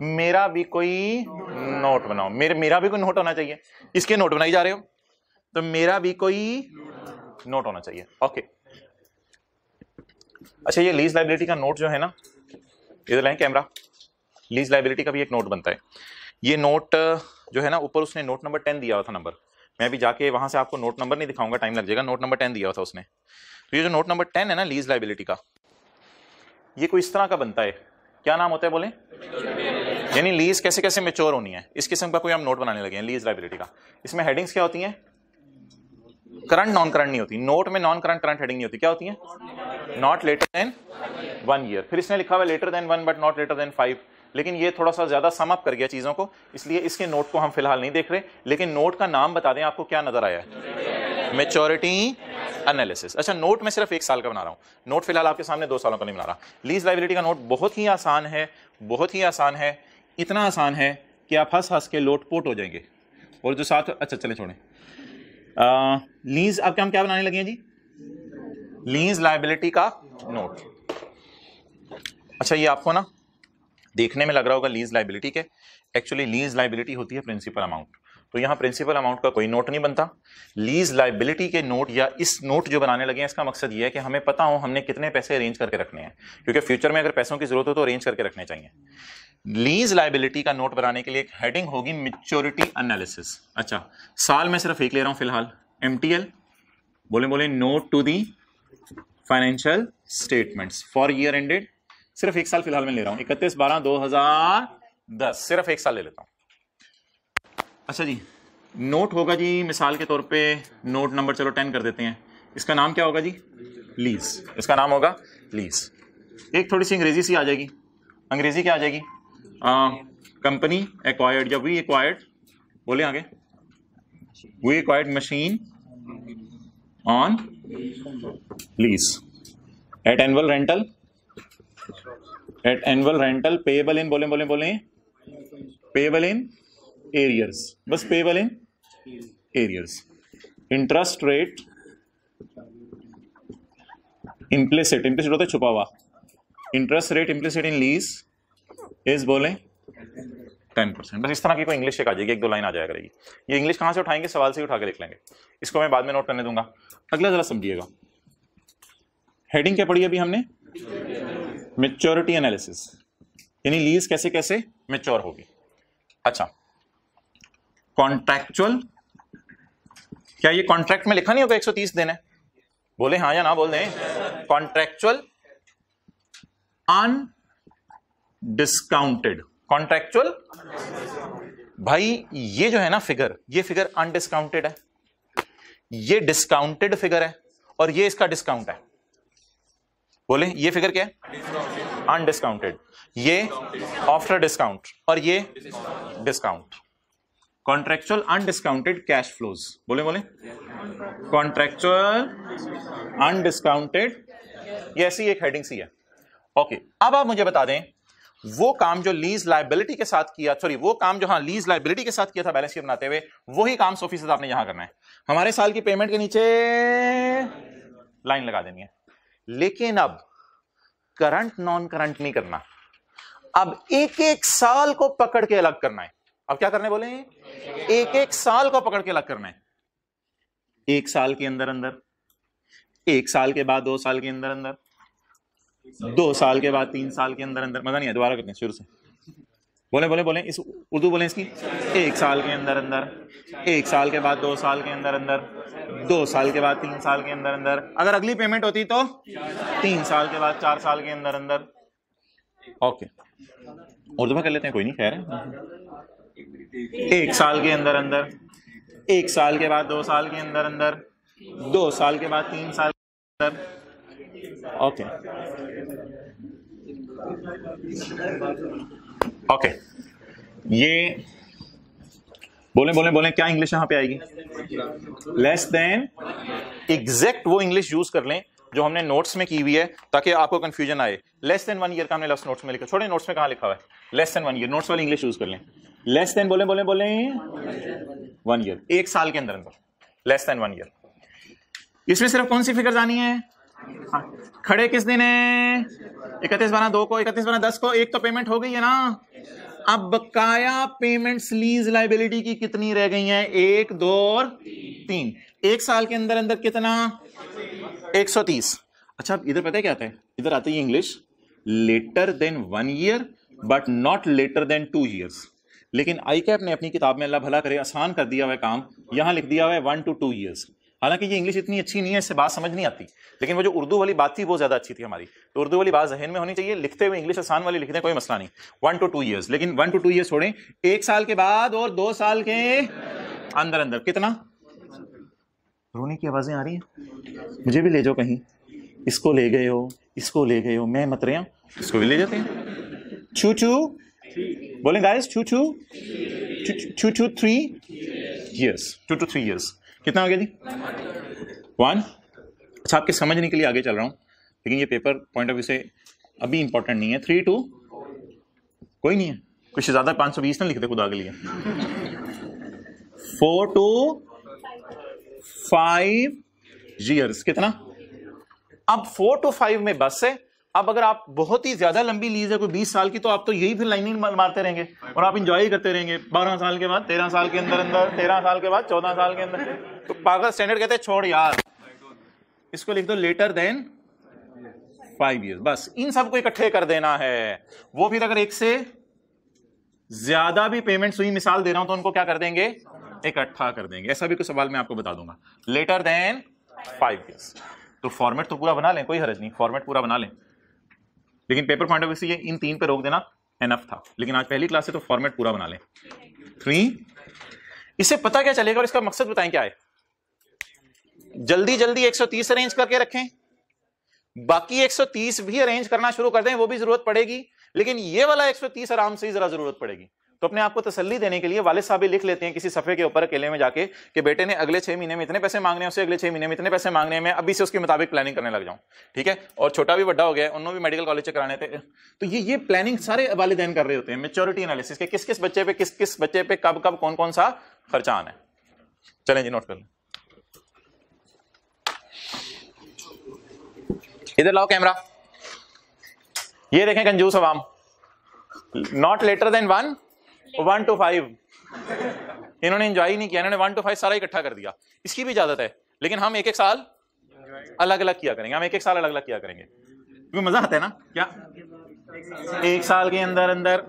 मेरा भी कोई नोट बनाओ। मेरा भी कोई नोट होना चाहिए। इसके नोट बनाई जा रहे हो, तो मेरा भी कोई नोट होना चाहिए। ओके, अच्छा, ये लीज लाइबिलिटी का नोट जो है ना, इधर लाएं कैमरा। लीज लाइबिलिटी का भी एक नोट बनता है। ये नोट जो है ना, ऊपर उसने नोट नंबर 10 दिया हुआ था नंबर। मैं अभी जाके वहां से आपको नोट नंबर नहीं दिखाऊंगा, टाइम लग जाएगा। नोट नंबर 10 दिया हुआ था उसने। तो ये जो नोट नंबर 10 है ना लीज लाइबिलिटी का, ये कोई इस तरह का बनता है। क्या नाम होता है बोले? यानी लीज कैसे कैसे मैच्योर होनी है, इस किस्म का कोई हम नोट बनाने लगे हैं लीज लाइबिलिटी का। इसमें हेडिंग्स क्या होती हैं? करंट, नॉन करंट नहीं होती। नोट में नॉन करंट, करंट हेडिंग नहीं होती। क्या होती है? Not later than 1 year. फिर इसने लिखा हुआ later than 1 but not later than 5, लेकिन ये थोड़ा सा ज्यादा सम अप कर गया चीजों को, इसलिए इसके नोट को हम फिलहाल नहीं देख रहे। लेकिन नोट का नाम बता दें आपको, क्या नजर आया है? Maturity analysis. अच्छा, नोट में सिर्फ 1 साल का बना रहा हूं, नोट फिलहाल आपके सामने 2 सालों का नहीं बना रहा। लीज लाइबिलिटी का नोट बहुत ही आसान है, बहुत ही आसान है। इतना आसान है कि आप हंस हंस के लोटपोट हो जाएंगे। और जो साथ, अच्छा चले छोड़ें, लीज अब हम क्या बनाने लगे हैं जी? लीज लाइबिलिटी का नोट। अच्छा, ये आपको ना देखने में लग रहा होगा लीज लाइबिलिटी के, एक्चुअली लीज लाइबिलिटी होती है प्रिंसिपल अमाउंट। तो यहां प्रिंसिपल अमाउंट का कोई नोट नहीं बनता। लीज लाइबिलिटी के नोट या इस नोट जो बनाने लगे हैं, इसका मकसद ये है कि हमें पता हो हमने कितने पैसे अरेंज करके रखने हैं, क्योंकि फ्यूचर में अगर पैसों की जरूरत हो तो अरेंज करके रखने चाहिए। लीज लाइबिलिटी का नोट बनाने के लिए एक हेडिंग होगी मैच्योरिटी एनालिसिस। अच्छा, साल में सिर्फ एक ले रहा हूं फिलहाल, MTL। बोले note to the financial statements for year ended. सिर्फ 1 साल फिलहाल मैं ले रहा हूं, 31/12/2010, सिर्फ 1 साल ले लेता हूं। अच्छा जी, नोट होगा जी मिसाल के तौर पे, नोट नंबर चलो 10 कर देते हैं। इसका नाम क्या होगा जी? लीज। इसका नाम होगा लीज। एक थोड़ी सी अंग्रेजी सी आ जाएगी। अंग्रेजी क्या आ जाएगी? कंपनी एक्वायर्ड, या वी एक्वायर्ड, बोले आगे, we acquired machine on lease at annual rental, at annual rental, payable in, बोले पेएबल इन एरियर्स, बस payable in arrears. Interest rate implicit, implicit होता है छुपा हुआ। Interest rate implicit in lease is बोले 10%। बस इस तरह की कोई इंग्लिश आ जाएगी, 1-2 लाइन आ जाया करेगी। ये इंग्लिश कहां से उठाएंगे? सवाल से ही उठा के लिख लेंगे। इसको मैं बाद में नोट करने दूंगा। अगला जरा समझिएगा, हेडिंग क्या पढ़ी अभी हमने? मैच्योरिटी एनालिसिस, यानी लीज कैसे कैसे मैच्योर होगी। अच्छा, कॉन्ट्रैक्चुअल, क्या ये कॉन्ट्रैक्ट में लिखा नहीं होगा 130 दिन है? बोले हाँ या ना बोल दें। कॉन्ट्रैक्चुअल अनडिस्काउंटेड, कॉन्ट्रैक्चुअल भाई ये जो है ना फिगर, ये फिगर अनडिस्काउंटेड है, ये डिस्काउंटेड फिगर है, और ये इसका डिस्काउंट है। बोले ये फिगर क्या है? अनडिस्काउंटेड, ये आफ्टर डिस्काउंट, और ये discount. Contractual undiscounted cash flows, बोले बोले कॉन्ट्रेक्चुअल अनडिस्काउंटेड, ये ऐसी एक हेडिंग सी है। ओके, अब आप मुझे बता दें वो काम जो लीज लायबिलिटी के साथ किया, सॉरी वो काम जो हाँ लीज लायबिलिटी के साथ किया था बैलेंस शीट बनाते हुए, वही काम सोफी से आपने यहां करना है। हमारे साल की पेमेंट के नीचे लाइन लगा देनी है, लेकिन अब करंट नॉन करंट नहीं करना, अब एक एक साल को पकड़ के अलग करना है। अब क्या करने बोले? एक एक साल को पकड़ के अलग करना है। एक साल के अंदर अंदर, एक साल के बाद 2 साल के अंदर अंदर, 2 साल के बाद 3 साल के अंदर अंदर। मजा नहीं है, दोबारा करते हैं शुरू से। बोले बोले बोले इस उर्दू बोले इसकी। 1 साल के अंदर अंदर, 1 साल के बाद 2 साल के अंदर अंदर, 2 साल के बाद 3 साल के अंदर अंदर, अगर अगली पेमेंट होती तो 3 साल के बाद 4 साल के अंदर अंदर। ओके, उर्दू में कर लेते हैं, कोई नहीं, खैर है। 1 साल के अंदर अंदर, 1 साल के बाद 2 साल के अंदर अंदर, 2 साल के बाद 3 साल के अंदर। ओके ओके, ये बोले बोले बोले क्या इंग्लिश यहां पे आएगी? लेस देन, एग्जैक्ट वो इंग्लिश यूज कर लें जो हमने नोट्स में की हुई है, ताकि आपको कंफ्यूजन आए। लेस देन 1 ईयर का हमने लफ्ज नोट्स में लिखा, छोड़े नोट्स में कहां लिखा हुआ है? लेस देन 1 ईयर, नोट्स वाली इंग्लिश यूज कर लें। लेस देन बोले बोले बोले 1 ईयर, 1 साल के अंदर अंदर, लेस देन 1 ईयर। इसमें सिर्फ कौन सी फिगर्स आनी है? हाँ, खड़े किस दिन है? 31/12/2 को, 31/12/10 को। एक तो पेमेंट हो गई है ना, अब बकाया पेमेंट्स लीज लायबिलिटी की कितनी रह गई हैं? 1, 2 और 3। 1 साल के अंदर अंदर कितना? 130। अच्छा, अब इधर पता है क्या आता है? इधर आती है English, later than 1 year but not later than 2 years. लेकिन आईकैप ने अपनी किताब में, अल्लाह भला करे, आसान कर दिया हुआ है काम, यहां लिख दिया हुआ है 1 to 2 ईयर्स। हालांकि ये इंग्लिश इतनी अच्छी नहीं है, इससे बात समझ नहीं आती, लेकिन वो जो उर्दू वाली बात थी वो ज्यादा अच्छी थी हमारी। तो उर्दू वाली बात जहन में होनी चाहिए, लिखते हुए इंग्लिश आसान वाली लिखते हैं, कोई मसला नहीं। 1 to 2 ईयर्स, लेकिन 1 to 2 ईयर्स छोड़ें, 1 साल के बाद और 2 साल के अंदर अंदर कितना? रोने की आवाजें आ रही हैं, मुझे भी ले जाओ कहीं। इसको ले गए हो, इसको ले गए हो, मैं मत रहे, इसको भी ले जाते हैं। छू छू बोले गाइस, छू छू छू छू 3 ईयर्स, 2 to 3 ईयर्स। कितना हो गया जी? 1। अच्छा, आपके समझने के लिए आगे चल रहा हूं, लेकिन ये पेपर पॉइंट ऑफ व्यू से अभी इंपॉर्टेंट नहीं है। 3 to, कोई नहीं है, कुछ ज्यादा 520 ना लिख दे खुदा के लिए। 4 to 5 ईयर्स, कितना? अब 4 to 5 में बस है। अब अगर आप बहुत ही ज्यादा लंबी लीज है, कोई 20 साल की, तो आप तो यही फिर लाइनिंग मारते रहेंगे और आप इंजॉय करते रहेंगे। 12 साल के बाद 13 साल के अंदर अंदर, 13 साल के बाद 14 साल के अंदर। तो पागल स्टैंडर्ड कहते हैं छोड़ यार, इसको लिख दो लेटर देन 5 ईयर्स, बस इन सबको इकट्ठे कर देना है। वो फिर अगर एक से ज्यादा भी पेमेंट्स हुई, मिसाल दे रहा हूं, तो उनको क्या कर देंगे? इकट्ठा कर देंगे। ऐसा भी कुछ सवाल मैं आपको बता दूंगा, लेटर देन 5 ईयर्स। तो फॉर्मेट तो पूरा बना लें, कोई हर्ज नहीं, फॉर्मेट पूरा बना लें, लेकिन पेपर पॉइंट ऑफ व्यू से ये इन 3 पे रोक देना एनफ था। लेकिन आज पहली क्लास है तो फॉर्मेट पूरा बना लें। 3, इससे पता क्या चलेगा और इसका मकसद बताएं क्या है? जल्दी जल्दी 130 अरेंज करके रखें, बाकी 130 भी अरेंज करना शुरू कर दें, वो भी जरूरत पड़ेगी, लेकिन ये वाला 130 आराम से ही जरा जरूरत पड़ेगी। तो अपने आप को तसल्ली देने के लिए वालिद साहब लिख लेते हैं किसी सफे के ऊपर अकेले में जाके कि बेटे ने अगले 6 महीने में इतने पैसे मांगने हैं, उसे अगले 6 महीने में इतने पैसे मांगने में, अभी से उसके मुताबिक प्लानिंग करने लग जाऊं, ठीक है। और छोटा भी बड़ा हो गया, उन्होंने भी मेडिकल कॉलेज से कराने थे, तो ये प्लानिंग सारे वालिदैन कर रहे होते हैं, मेच्योरिटी एनालिसिस के, किस किस बच्चे पे कब कब कौन कौन सा खर्चा आना है। चलें जी, नोट कर लें। इधर लाओ कैमरा, ये देखें कंजूस अवाम, नॉट लेटर देन 1 to 5। इन्होंने एंजॉय नहीं किया, इन्होंने 1 to 5 सारा इकट्ठा कर दिया। इसकी भी इजाजत है, लेकिन हम एक एक साल अलग अलग किया करेंगे, हम एक एक साल अलग अलग किया करेंगे, क्योंकि मजा आता है ना। क्या 1 साल के अंदर अंदर,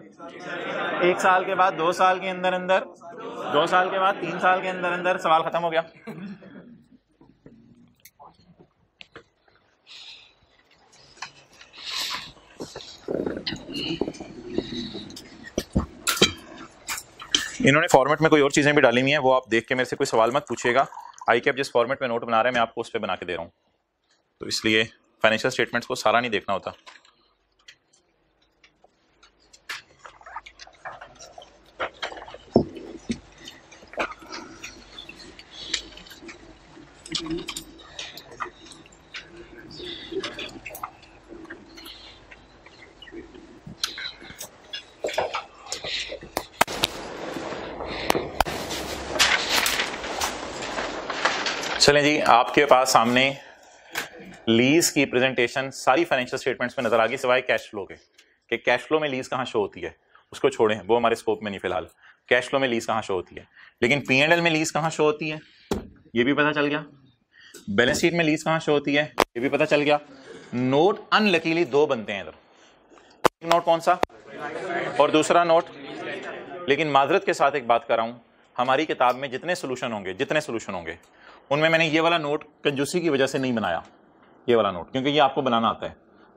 1 साल के बाद 2 साल के अंदर अंदर, 2 साल के बाद 3 साल के अंदर अंदर, सवाल खत्म हो गया। इन्होंने फॉर्मेट में कोई और चीज़ें भी डाली हुई हैं, वो आप देख के मेरे से कोई सवाल मत पूछिएगा। आई कैप जिस फॉर्मेट में नोट बना रहे हैं मैं आपको उस पर बना के दे रहा हूँ, तो इसलिए फाइनेंशियल स्टेटमेंट्स को सारा नहीं देखना होता। चलें जी, आपके पास सामने लीज की प्रेजेंटेशन सारी फाइनेंशियल स्टेटमेंट्स में नजर आ गई सिवाय कैश फ्लो के, कि कैश फ्लो में लीज कहाँ शो होती है, उसको छोड़ें, वो हमारे स्कोप में नहीं फिलहाल। कैश फ्लो में लीज कहाँ शो होती है, लेकिन P&L में लीज कहाँ शो होती है ये भी पता चल गया। बैलेंस शीट में लीज कहाँ शो होती है ये भी पता चल गया। नोट अनलकीली दो बनते हैं इधर, एक नोट कौन सा और दूसरा नोट। लेकिन माजरत के साथ एक बात कर रहा हूं, हमारी किताब में जितने सोल्यूशन होंगे उनमें मैंने ये वाला नोट कंजूसी की वजह से नहीं बनाया, ये वाला नोट, क्योंकि ये आपको बनाना आता है।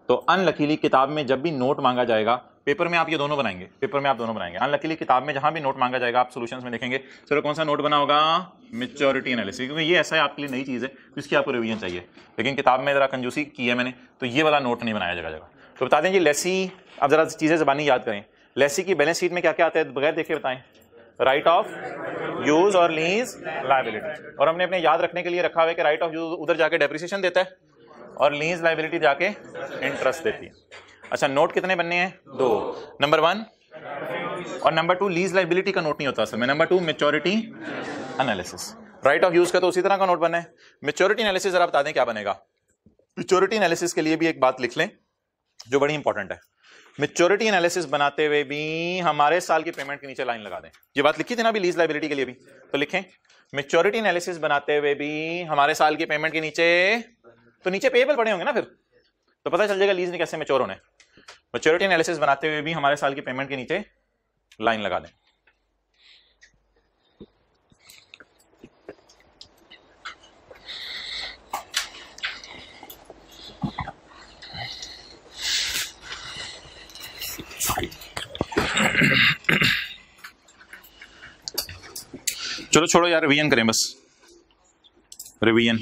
तो अनलकीली किताब में जब भी नोट मांगा जाएगा, पेपर में आप ये दोनों बनाएंगे, पेपर में आप दोनों बनाएंगे, अनलकीली किताब में जहां भी नोट मांगा जाएगा आप सॉल्यूशंस में देखेंगे सर कौन सा नोट बना होगा, मैच्योरिटी एनालिसिस, क्योंकि ये ऐसा है आपके लिए नई चीज़ है जिसकी आपको रिवीजन चाहिए। लेकिन किताब में जरा कंजूसी की है मैंने, तो ये वाला नोट नहीं बनाया जगह जगह। तो बता दें जी लेसी, अब जरा चीज़ें ज़बानी याद करें, लेसी की बैलेंस शीट में क्या क्या आता है बगैर देखे बताएं, राइट ऑफ यूज और लीज लायबिलिटी, और हमने अपने याद रखने के लिए रखा हुआ है कि राइट ऑफ यूज उधर जाके डेप्रिसिएशन देता है और लीज लायबिलिटी जाके इंटरेस्ट देती है। अच्छा, नोट कितने बनने हैं, दो, नंबर 1 और नंबर 2। लीज लायबिलिटी का नोट नहीं होता असल में, number 2 maturity analysis. Right of use का तो उसी तरह का नोट बना है। मैच्योरिटी एनालिसिस जरा बता दें क्या बनेगा। मैच्योरिटी एनालिसिस के लिए भी एक बात लिख लें जो बड़ी इंपॉर्टेंट है। मैच्योरिटी एनालिसिस बनाते हुए भी हमारे साल की पेमेंट के नीचे लाइन लगा दें, ये बात लिखी थी ना अभी लीज लायबिलिटी के लिए भी, तो लिखें मैच्योरिटी एनालिसिस बनाते हुए भी हमारे साल की पेमेंट के नीचे, तो नीचे पेएबल पड़े होंगे ना, फिर तो पता चल जाएगा लीज ने कैसे मैच्योर होने। मैच्योरिटी एनालिसिस बनाते हुए भी हमारे साल की पेमेंट के नीचे लाइन लगा दें। चलो छोड़ो यार, रिवीजन करें बस, रिवीजन।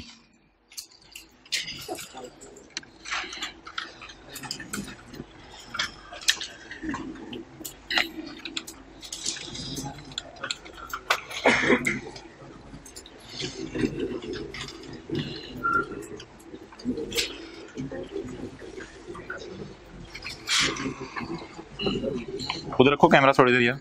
खुद रखो कैमरा थोड़ी देर यार।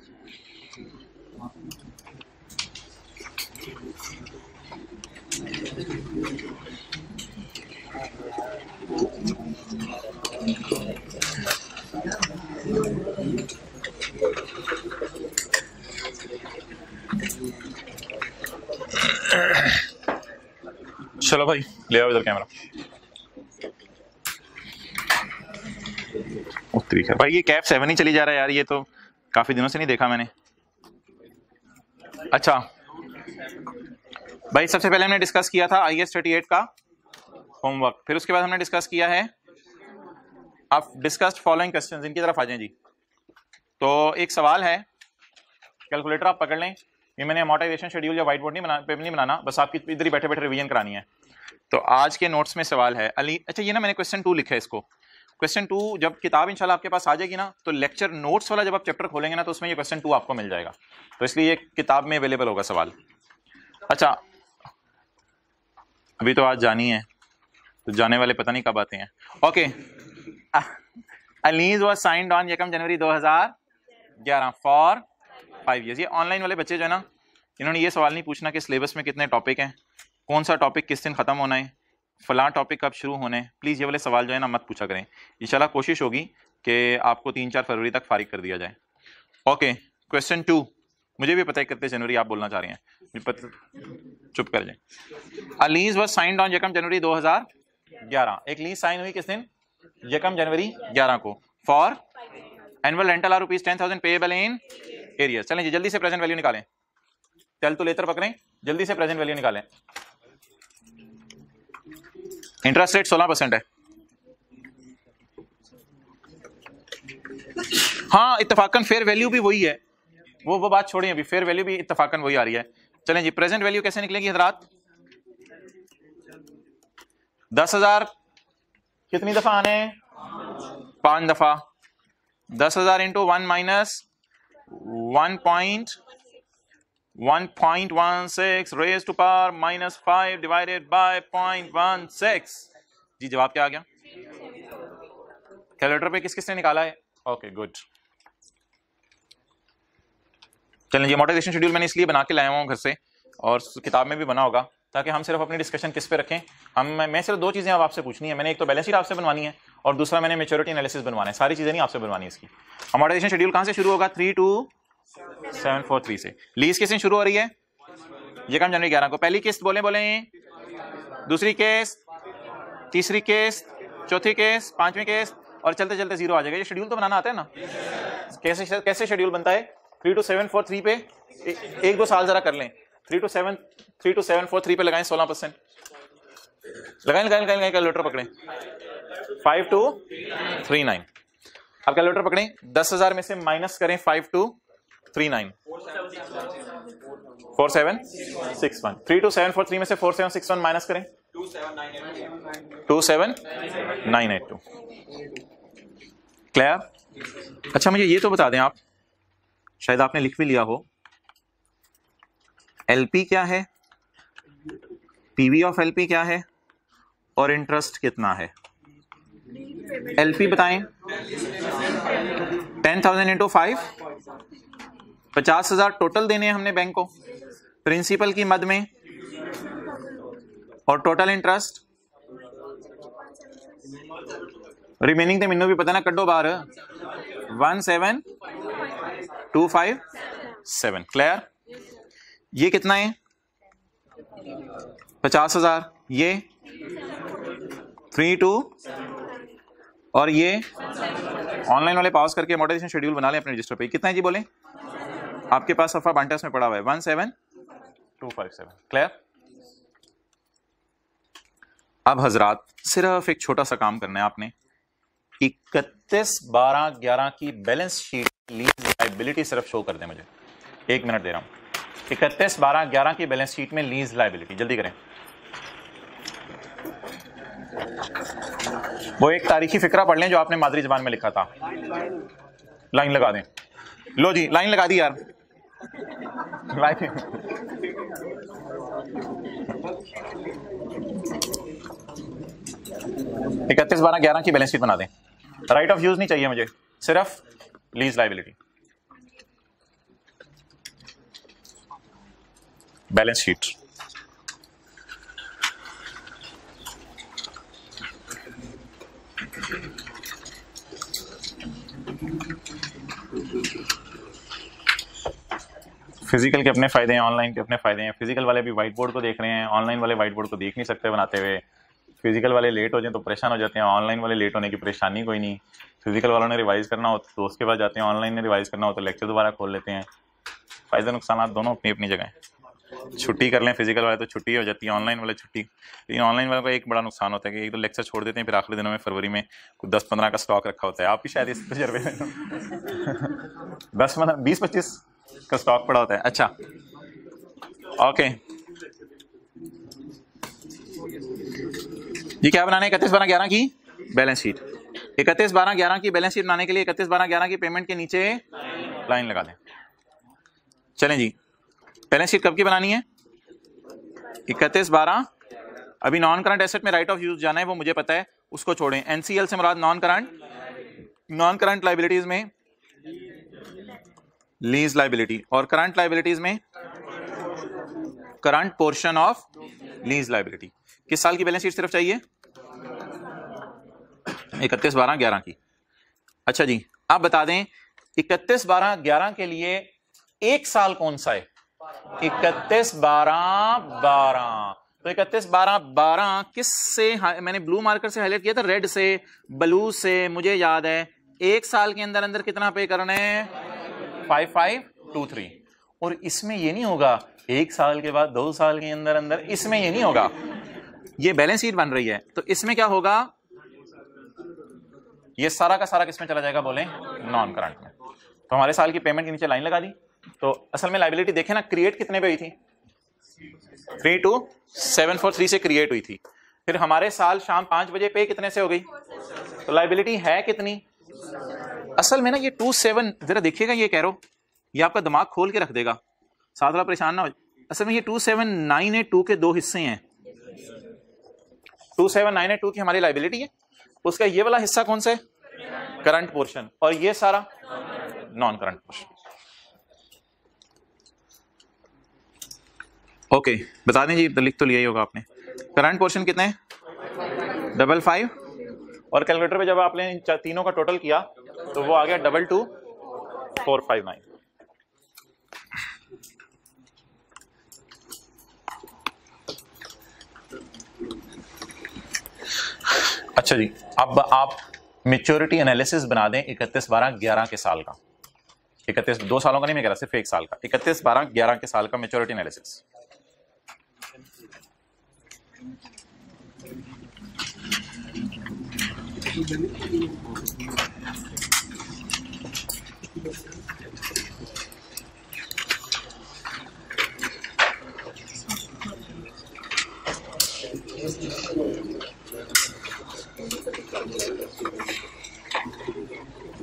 चलो भाई ले आओ इधर कैमरा। उत्तरी है भाई, ये कैप 7 ही चली जा रहा है यार, ये तो काफी दिनों से नहीं देखा मैंने। अच्छा भाई, सबसे पहले हमने डिस्कस किया था IAS 38 का होमवर्क, फिर उसके बाद हमने डिस्कस किया है, आप डिस्कस्ड फॉलोइंग क्वेश्चंस, इनकी तरफ आ जाएं जी। तो एक सवाल है, कैलकुलेटर आप पकड़ लें, ये मैंने अमोर्टाइजेशन शेड्यूल या व्हाइट बोर्ड नहीं बनाना, बस आपकी इधर ही बैठे बैठे रिवीजन करानी है। तो आज के नोट्स में सवाल है अली, अच्छा ये ना मैंने क्वेश्चन 2 लिखा है, इसको क्वेश्चन 2 जब किताब इंशाल्लाह आपके पास आ जाएगी ना, तो लेक्चर नोट्स वाला जब आप चैप्टर खोलेंगे ना, तो उसमें ये क्वेश्चन 2 आपको मिल जाएगा, तो इसलिए ये किताब में अवेलेबल होगा सवाल। अच्छा अभी तो आज जानी है, तो जाने वाले पता नहीं कब आते हैं। Okay, lease was signed on 1 January 2011 for 5 years। ये ऑनलाइन वाले बच्चे जो है ना, इन्होंने ये सवाल नहीं पूछना कि सिलेबस में कितने टॉपिक हैं, कौन सा टॉपिक किस दिन खत्म होना है, फलां टॉपिक कब शुरू होने, प्लीज़ ये वाले सवाल जो है ना मत पूछा करें। इंशाल्लाह कोशिश होगी कि आपको 3-4 फरवरी तक फारिग कर दिया जाए। ओके, क्वेश्चन 2, मुझे भी पता है कितने जनवरी आप बोलना चाह रहे हैं, चुप कर जाए। अ लीज वाज साइंड ऑन 1 जनवरी 2011, एक लीज साइन हुई किस दिन, 1 जनवरी 11 को, for annual rental are ₹10,000 payable in arrear. चलें जी जल्दी से प्रेजेंट वैल्यू निकालें, टेल टू लेटर पकड़ें, जल्दी से प्रेजेंट वैल्यू निकालें। इंटरेस्ट रेट 16% है। हाँ इत्तेफाकन फेयर वैल्यू भी वही है, वो बात छोड़िए, अभी फेयर वैल्यू भी इत्तफाकन वही आ रही है। चलें जी, प्रेजेंट वैल्यू कैसे निकलेगी हजरात? 10,000 कितनी दफा आने हैं? 5 दफा। 10,000 into 1 minus 1.16 raise to power -5 divided by 0.16। जी जवाब क्या आ गया? कैलकुलेटर पे किस किसने निकाला है? Okay good. चलें जी, अमोर्टाइजेशन शेड्यूल मैंने इसलिए बना के लाया हूँ घर से, और किताब में भी बना होगा, ताकि हम सिर्फ अपनी डिस्कशन किस पे रखें। मैं सिर्फ 2 चीज़ें अब आपसे पूछनी है। मैंने एक तो बैलेंस शीट आपसे बनवानी है, और दूसरा मैंने मैच्योरिटी एनालिसिस बनवाना है। सारी चीज़ें नहीं आपसे बनवानी इसकी। अमोर्टाइजेशन शेड्यूल कहाँ से शुरू होगा? 32743 से। लीज किस दिन शुरू हो रही है? ये काम जनवरी 11 को। पहली किस्त बोले, दूसरी किस्त, तीसरी किस्त, चौथी किस्त, 5वीं किस्त, और चलते चलते 0 आ जाएगा। ये शेड्यूल तो बनाना आता है ना? कैसे शेड्यूल बनता है? 32743 पे 1-2 साल जरा कर लें। 32743 पे लगाएं 16%। लगाएं कैलकुलेटर पकड़ें। 5239। अब कैलकुलेटर पकड़ें, 10,000 में से माइनस करें 5239, 4761। 32743 में से 4761 माइनस करें 27982। क्लियर? अच्छा मुझे ये तो बता दें आप, शायद आपने लिख भी लिया हो, एलपी क्या है, पीवी ऑफ एलपी क्या है, और इंटरेस्ट कितना है? एलपी बताएं। 10,000 इंटू 5, 50,000 टोटल देने हैं हमने बैंक को प्रिंसिपल की मद में, और टोटल इंटरेस्ट रिमेनिंग तो मैनू भी पता ना, कड्डो बाहर 17257। क्लियर? ये कितना है? 50,000। ये 32, और ये ऑनलाइन वाले पास करके अमोर्टाइजेशन शेड्यूल बना लें अपने रजिस्टर पे। कितना है जी बोलें? आपके पास सफा बांटेस में पड़ा हुआ है 17257। क्लियर? अब हजरात सिर्फ एक छोटा सा काम करना है आपने। 31/12/11 की बैलेंस शीट लीज लायबिलिटी सिर्फ शो कर दें मुझे। 1 मिनट दे रहा हूं। 31/12/11 की बैलेंस शीट में लीज लायबिलिटी, जल्दी करें। वो एक तारीखी फिक्रा पढ़ लें जो आपने मादरी जबान में लिखा था। लाइन लगा दें। लो जी लाइन लगा दी यार। 31/12/11 की बैलेंस शीट बना दें। राइट ऑफ यूज नहीं चाहिए मुझे, सिर्फ lease liability. Balance sheet physical के अपने फायदे हैं, ऑनलाइन के अपने फायदे हैं। फिजिकल वाले भी व्हाइट बोर्ड को देख रहे हैं, ऑनलाइन वाले व्हाइट बोर्ड को देख नहीं सकते बनाते हुए। फिजिकल वाले लेट हो जाए तो परेशान हो जाते हैं, ऑनलाइन वाले लेट होने की परेशानी कोई नहीं। फिजिकल वालों ने रिवाइज करना हो तो उसके बाद जाते हैं, ऑनलाइन ने रिवाइज करना हो तो लेक्चर दोबारा खोल लेते हैं। फायदे नुकसान दोनों अपनी अपनी जगह हैं। छुट्टी कर लें फिजिकल वाले तो छुट्टी हो जाती है, ऑनलाइन वाले छुट्टी। लेकिन ऑनलाइन वाले का एक बड़ा नुकसान होता है कि एक तो लेक्चर छोड़ देते हैं, फिर आखिरी दिनों में फरवरी में कुछ 10-15 का स्टॉक रखा होता है। आप भी शायद इस तजर्बे में 20-25 का स्टॉक पड़ा होता है। अच्छा ओके जी, क्या बनाना है? 31/12/11 की बैलेंस शीट। 31/12/11 की बैलेंस शीट बनाने के लिए 31/12/11 की पेमेंट के नीचे लाइन लगा दें। चलें जी, बैलेंस शीट कब की बनानी है? 31/12। अभी नॉन करंट एसेट में राइट ऑफ यूज जाना है, वो मुझे पता है, उसको छोड़ें। एनसीएल से मुराद नॉन करंट लाइबिलिटीज में लीज लाइबिलिटी, और करंट लाइबिलिटीज में current portion of lease liability. किस साल की बैलेंस शीट सिर्फ चाहिए? 31/12/11 की। अच्छा जी, आप बता दें 31/12/11 के लिए एक साल कौन सा है? 31/12/12। तो 31/12/12 किस से मैंने ब्लू मार्कर से हाईलाइट किया था, रेड से, ब्लू से, मुझे याद है। एक साल के अंदर अंदर कितना पे करना है? 5523। और इसमें ये नहीं होगा 1 साल के बाद 2 साल के अंदर अंदर, इसमें ये नहीं होगा। ये बैलेंस शीट बन रही है तो इसमें क्या होगा? ये सारा का सारा किसमें चला जाएगा बोले? नॉन करंट में। तो हमारे साल की पेमेंट के नीचे लाइन लगा दी, तो असल में लाइबिलिटी देखे ना, क्रिएट कितने पे हुई थी? 32743 से क्रिएट हुई थी। फिर हमारे साल शाम 5 बजे पे कितने से हो गई? तो लाइबिलिटी है कितनी? असल में ना ये 27, जरा देखिएगा, ये कह रहा हूं, ये आपका दिमाग खोल के रख देगा, साथ वाला परेशान ना हो। असल में ये 27982 के दो हिस्से हैं। 27982 की हमारी लाइबिलिटी है, उसका ये वाला हिस्सा कौन सा है? करंट पोर्शन, और ये सारा नॉन करंट पोर्शन। ओके, बता दें जी, तो लिख तो लिया ही होगा आपने। करंट पोर्शन कितने हैं? 55, और कैलकुलेटर पे जब आपने इन तीनों का टोटल किया तो वो आ गया 22459। अच्छा जी, अब आप मेच्योरिटी एनालिसिस बना दें 31/12/11 के साल का। 31, 2 सालों का नहीं मैं कह रहा, सिर्फ 1 साल का। 31/12/11 के साल का मेच्योरिटी एनालिसिस।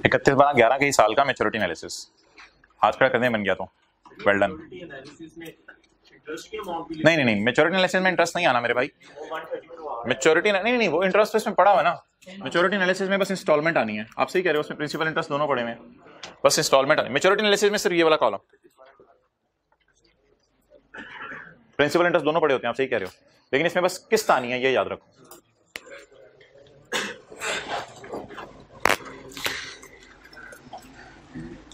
इकतीस 12/11 के ही साल का मेच्योरिटी एनालिसिस हाथ खड़ा करने बन गया तो वेल डन। नहीं, मेच्योरिटी एनालिसिस में इंटरेस्ट नहीं आना मेरे भाई। मेच्योरिटी नहीं, वो इंटरेस्ट इसमें पड़ा हुआ है ना। मेच्योरिटी एनालिसिस में बस इंस्टॉलमेंट आनी है। आप सही कह रहे हो, उसमें प्रिंसिपल इंटरेस्ट दोनों पड़े हुए हैं, बस इंस्टॉलमेंट आनी। मेच्योरिटी एनालिसिस में सिर्फ ये वाला कॉलम, प्रिंसिपल इंटरेस्ट दोनों पड़े होते हैं, आप सही कह रहे हो, लेकिन इसमें बस किस्त आनी है, ये याद रखो।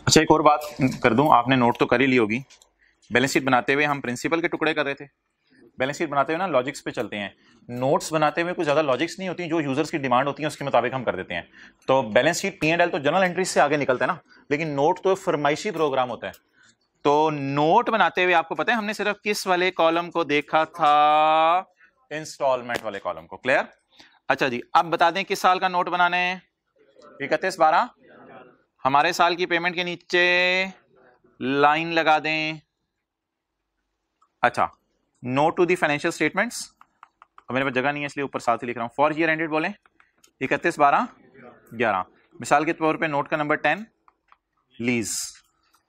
अच्छा, एक और बात कर दूं, आपने नोट तो कर ही ली होगी। बैलेंस शीट बनाते हुए हम प्रिंसिपल के टुकड़े कर रहे थे। बैलेंस शीट बनाते हुए ना लॉजिक्स पे चलते हैं। नोट्स बनाते हुए कुछ ज्यादा लॉजिक्स नहीं होती, जो यूजर्स की डिमांड होती है उसके मुताबिक हम कर देते हैं। तो बैलेंस शीट P&L तो जनरल एंट्री से आगे निकलता है ना, लेकिन नोट तो फरमाइशी प्रोग्राम होता है। तो नोट बनाते हुए आपको पता है हमने सिर्फ किस वाले कॉलम को देखा था? इंस्टॉलमेंट वाले कॉलम को। क्लियर? अच्छा जी, अब बता दें किस साल का नोट बनाने हैं? 31/12। हमारे साल की पेमेंट के नीचे लाइन लगा दें। अच्छा, note to the financial statements, अब मेरे पास जगह नहीं है इसलिए ऊपर साथ ही लिख रहा हूं। फॉर ईयर एंडेड बोले 31/12/11। मिसाल के तौर पे नोट का नंबर 10 लीज,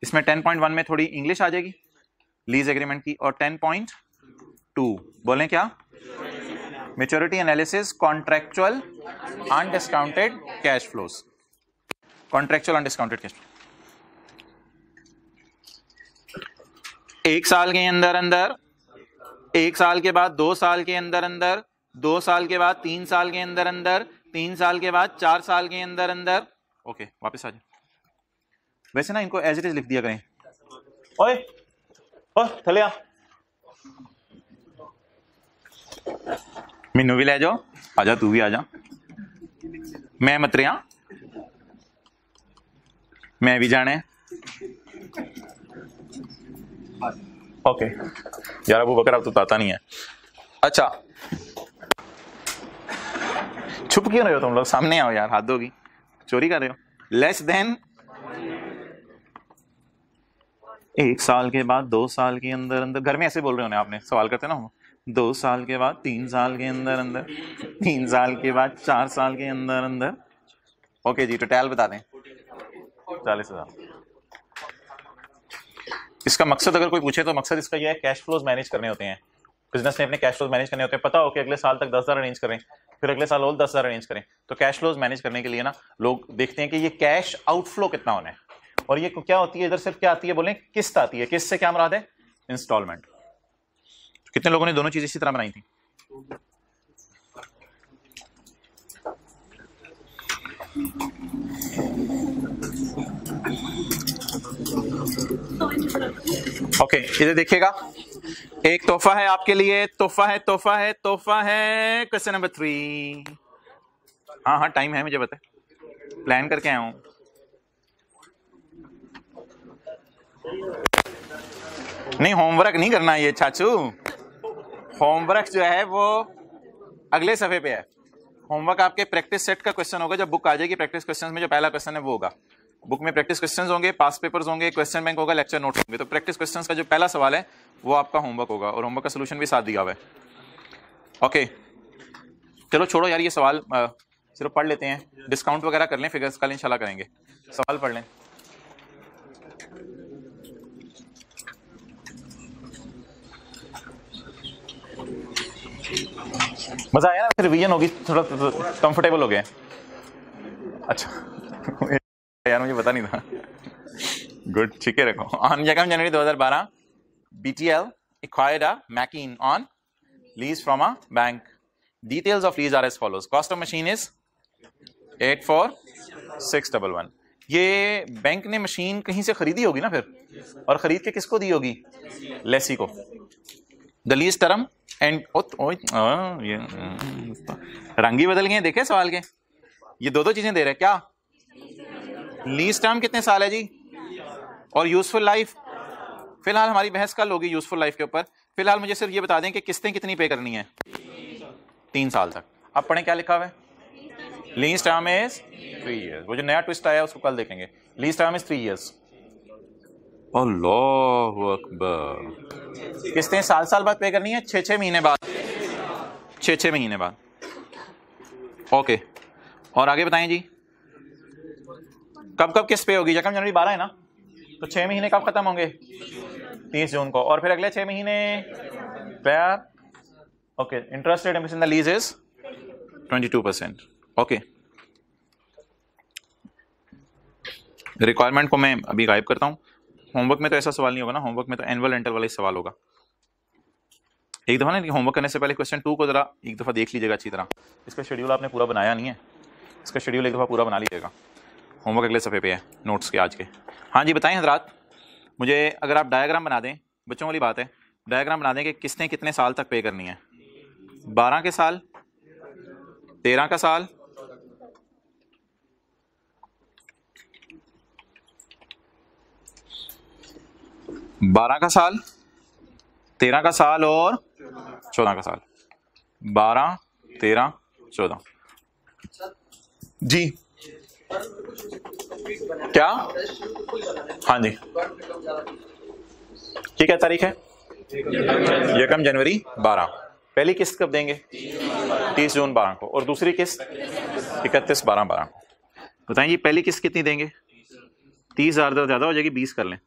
इसमें 10.1 में थोड़ी इंग्लिश आ जाएगी लीज एग्रीमेंट की, और 10.2 बोले क्या? Maturity analysis contractual undiscounted cash flows. Contractual undiscounted cash flow 1 साल के अंदर अंदर, 1 साल के बाद 2 साल के अंदर अंदर, 2 साल के बाद 3 साल के अंदर अंदर, 3 साल के बाद 4 साल के अंदर अंदर। ओके, वापस आ जाए। वैसे ना इनको एज इट इज लिख दिया करें। ओए थले आ, मीनू भी ले जाओ, आजा तू भी आजा। मैं मत रहा, मैं भी जाने। ओके यार, अबू बकर अब तो ताता नहीं है। अच्छा, छुप क्यों रहे हो तुम लोग? सामने आओ यार, हाथ धोगी, चोरी कर रहे हो। लेस देन 1 साल के बाद 2 साल के अंदर अंदर, घर में ऐसे बोल रहे होने आपने, सवाल करते ना, 2 साल के बाद 3 साल के अंदर अंदर, 3 साल के बाद 4 साल के अंदर अंदर। ओके जी, टोटल बता दें 40,000। इसका मकसद अगर कोई पूछे तो मकसद इसका यह है, कैश फ्लोज मैनेज करने होते हैं। बिजनेस ने अपने कैश फ्लोज मैनेज करने होते हैं। पता हो कि अगले साल तक 10,000 अरेंज करें, फिर अगले साल और 10,000 अरेंज करें। तो कैश फ्लोज मैनेज करने के लिए ना लोग देखते हैं कि ये कैश आउटफ्लो कितना होना है, और ये क्या होती है, इधर सिर्फ क्या आती है बोले, किस्त आती है। किस्त से क्या मुराद है? इंस्टॉलमेंट। कितने लोगों ने दोनों चीज इसी तरह बनाई थी? ओके, इधर देखिएगा, एक तोहफा है आपके लिए। तोहफा है, तोहफा है, तोहफा है। Question number 3। हाँ, टाइम है, मुझे पता है, प्लान करके आया हूं। नहीं, होमवर्क नहीं करना ये चाचू। होमवर्क जो है वो अगले सफे पे है। होमवर्क आपके प्रैक्टिस सेट का क्वेश्चन होगा, जब बुक आ जाएगी प्रैक्टिस क्वेश्चन में जो पहला क्वेश्चन है वो होगा। बुक में प्रैक्टिस क्वेश्चंस होंगे, पास पेपर्स होंगे, क्वेश्चन बैंक होगा, लेक्चर नोट होंगे। तो प्रैक्टिस क्वेश्चंस का जो पहला सवाल है वो आपका होमवर्क होगा और होमवर्क का सोल्यूशन भी साथ दिया हुआ है। ओके चलो छोड़ो यार ये सवाल, सिर्फ पढ़ लेते हैं, डिस्काउंट वगैरह कर लें, फिगर्स कल इंशाल्लाह करेंगे। सवाल पढ़ लें। मजा आया ना, फिर रिवीजन होगी, थोड़ा कंफर्टेबल हो गए। अच्छा यार मुझे पता नहीं था। गुड, ठीक है रखो। On 1 January 2012 BTL acquired a machine on lease from a bank. Details of lease are as follows. Cost of machine is 84611। ये बैंक ने मशीन कहीं से खरीदी होगी ना फिर, और खरीद के किसको दी होगी? लेसी को। द लीज टर्म एंड ये रंग ही बदल गए, देखे सवाल के, ये दो चीजें दे रहे हैं क्या? लीज टर्म कितने साल है जी, और यूजफुल लाइफ। फिलहाल हमारी बहस कल होगी यूजफुल लाइफ के ऊपर। फिलहाल मुझे सिर्फ ये बता दें कि किस्तें कितनी पे करनी है? 3 साल तक। अब पढ़ें क्या लिखा हुआ है। Lease term is 3 years। वो जो नया ट्विस्ट आया उसको कल देखेंगे। Lease term is 3 years। अल्लाहु अकबर। किस्तें साल बाद पे करनी है, 6 महीने बाद, 6 महीने बाद। ओके और आगे बताएं जी, कब किस्त पे होगी? 1 जनवरी 12 है ना, तो 6 महीने कब खत्म होंगे? 30 जून को। और फिर अगले 6 महीने प्यार। Okay interest rate in the lease is 22%। Okay requirement को मैं अभी गायब करता हूं। होमवर्क में तो ऐसा सवाल नहीं होगा ना, होमवर्क में तो एनुअल रेंटल वाला ही सवाल होगा। एक दफा ना होमवर्क करने से पहले क्वेश्चन 2 को जरा एक दफा देख लीजिएगा अच्छी तरह। इसका शेड्यूल आपने पूरा बनाया नहीं है, इसका शेड्यूल एक दफा पूरा बना लीजिएगा। होमवर्क अगले सफ़े पे है नोट्स के आज के। हाँ जी बताएं हजरात, मुझे अगर आप डायग्राम बना दें, बच्चों वाली बात है, डायग्राम बना दें कि किस्तें कितने साल तक पे करनी है। 12 के साल, 13 का साल, 12 का साल, 13 का साल और 14 का साल। 12, 13, 14 जी क्या? हाँ जी ये क्या तारीख है? 1 जनवरी 12। पहली किस्त कब देंगे? 30 जून 12 को, और दूसरी किस्त 31/12/12 को। बताएं जी पहली किस्त कितनी देंगे? 30,000 ज्यादा हो जाएगी, 20 कर लें।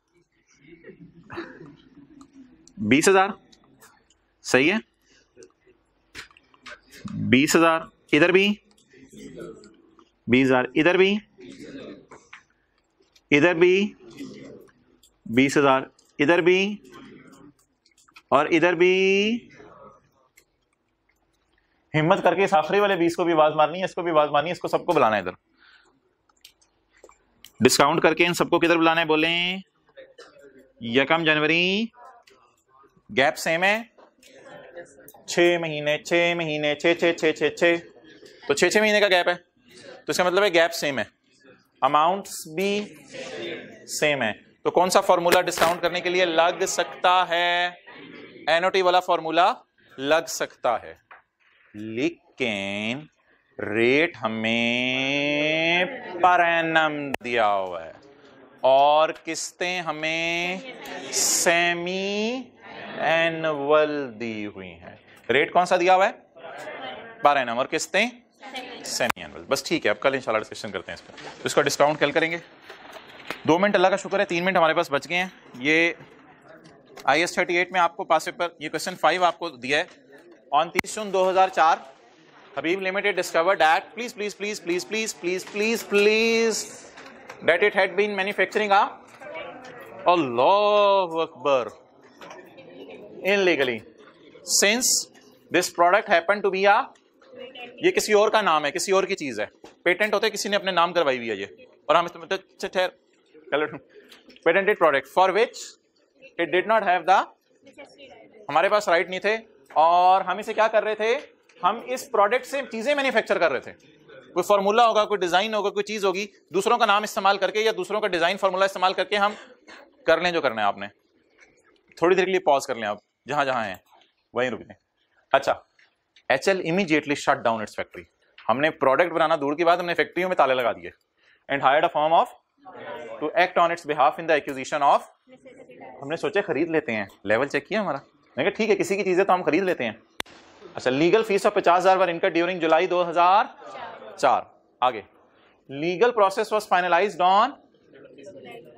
20,000 सही है। 20,000 इधर भी, 20,000 इधर भी, इधर भी 20,000 इधर भी, और इधर भी। हिम्मत करके इस आखिरी वाले 20 को भी आवाज मारनी है, इसको भी आवाज मारनी है, इसको सबको बुलाना है इधर। डिस्काउंट करके इन सबको किधर बुलाना है? बोलें 1 जनवरी। गैप सेम है, 6 महीने, 6 महीने, 6 तो 6 महीने का गैप है, तो इसका मतलब है गैप सेम है, अमाउंट्स भी सेम है। तो कौन सा फॉर्मूला डिस्काउंट करने के लिए लग सकता है? एनओटी वाला फॉर्मूला लग सकता है, लेकिन रेट हमें पर एनम दिया हुआ है और किस्तें हमें सेमी एनुअल दी हुई हैं। रेट कौन सा दिया हुआ है? पर एनम, और किस्तें सेमी एनुअल। बस ठीक है, अब कल इंशाल्लाह डिस्कशन करते हैं इस पर। तो इसका डिस्काउंट कल करेंगे। 2 मिनट अल्लाह का शुक्र है, 3 मिनट हमारे पास बच गए हैं। ये IS 38 में आपको पास पेपर, ये क्वेश्चन 5 आपको दिया है। On 30 June 2004 Habib limited discovered that please that it had been manufacturing Allahu Akbar illegally since this product happened to be ये किसी और का नाम है, किसी और की चीज है। पेटेंट होते किसी ने अपने नाम करवाई हुई है ये, और हम patented product for which it did not have the, हमारे पास राइट नहीं थे, और हम इसे क्या कर रहे थे? हम इस प्रोडक्ट से चीजें मैन्युफैक्चर कर रहे थे। कोई फार्मूला होगा, कोई डिजाइन होगा, कोई चीज होगी, दूसरों का नाम इस्तेमाल करके या दूसरों का डिजाइन फार्मूला इस्तेमाल करके हम कर लें जो करना है। आपने थोड़ी देर के लिए पॉज कर लें, आप जहां जहां हैं वहीं रुक लें। अच्छा, HL immediately shut down its factory. हमने प्रोडक्ट बनाना दूर की बात, हमने फैक्ट्रियों में ताले लगा दिए। And hired a firm of to act on its behalf in the acquisition of, हमने सोचा खरीद लेते हैं, लेवल चेक किया हमारा, मैंने कहा ठीक है किसी की चीजें तो हम खरीद लेते हैं। अच्छा, legal fees of 50,000 were incurred during जुलाई 2004। आगे, legal process was finalised on,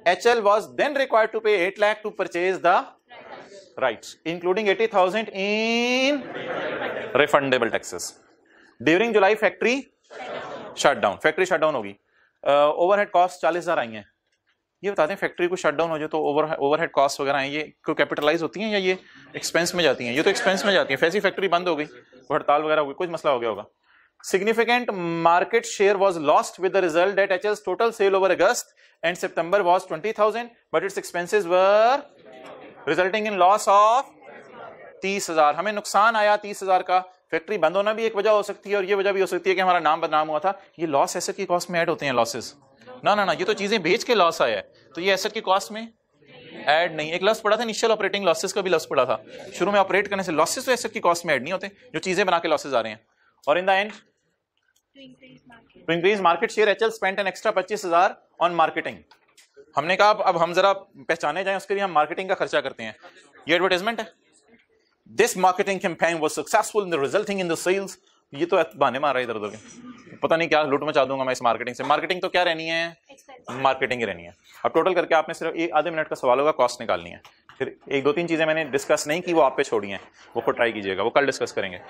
HL was then required to pay 8 lakh to purchase the rights, including 80,000 in refundable taxes. During July factory shut down, factory shut down होगी, overhead cost 40,000 आई हैं। ये बताते हैं factory को shut down हो जाए तो overhead cost वगैरह हैं, ये क्यों कैपिटलाइज होती हैं या ये एक्सपेंस में जाती हैं? ये तो एक्सपेंस में जाती हैं, फैसी फैक्ट्री बंद हो गई, हड़ताल वगैरह हो गई, कुछ मसला हो गया होगा। Significant market share was lost with the result that HL's total sale over August and September was 20,000, but its expenses were resulting in loss of 30,000। हमें नुकसान आया 30,000 का। फैक्ट्री बंद होना भी एक वजह हो सकती है और ये वजह भी हो सकती है कि हमारा नाम बदनाम हुआ था। ये लॉस एसेट की कॉस्ट में ऐड होते हैं लॉसेस? ना ना ना, ये तो चीजें बेच के लॉस आया है, तो ये एसेट की कॉस्ट में ऐड नहीं। एक लॉस पड़ा था इनिशियल ऑपरेटिंग लॉसेस का भी लॉस पड़ा था, शुरू में ऑपरेट करने से लॉसेस तो एसेट की कॉस्ट में ऐड नहीं होते, जो चीजें बना के लॉसेस आ रहे हैं। और in the end to increase market share, HL spent an extra 25,000 on marketing। हमने कहा अब हम जरा पहचाने जाएं, उसके लिए हम मार्केटिंग का खर्चा करते हैं। ये एडवर्टाइजमेंट है, this marketing campaign was successful in the resulting in the sales. ये तो बहाने मार रहा है इधर उधर के, पता नहीं क्या लूट मचा दूंगा मैं इस मार्केटिंग से। मार्केटिंग तो क्या रहनी है, मार्केटिंग ही रहनी है। अब टोटल करके आपने सिर्फ एक आधे मिनट का सवाल होगा, कॉस्ट निकालनी है। फिर एक दो तीन चीजें मैंने डिस्कस नहीं की, वो आप पे छोड़ी हैं, वो खुद ट्राई कीजिएगा, वो कल डिस्कस करेंगे।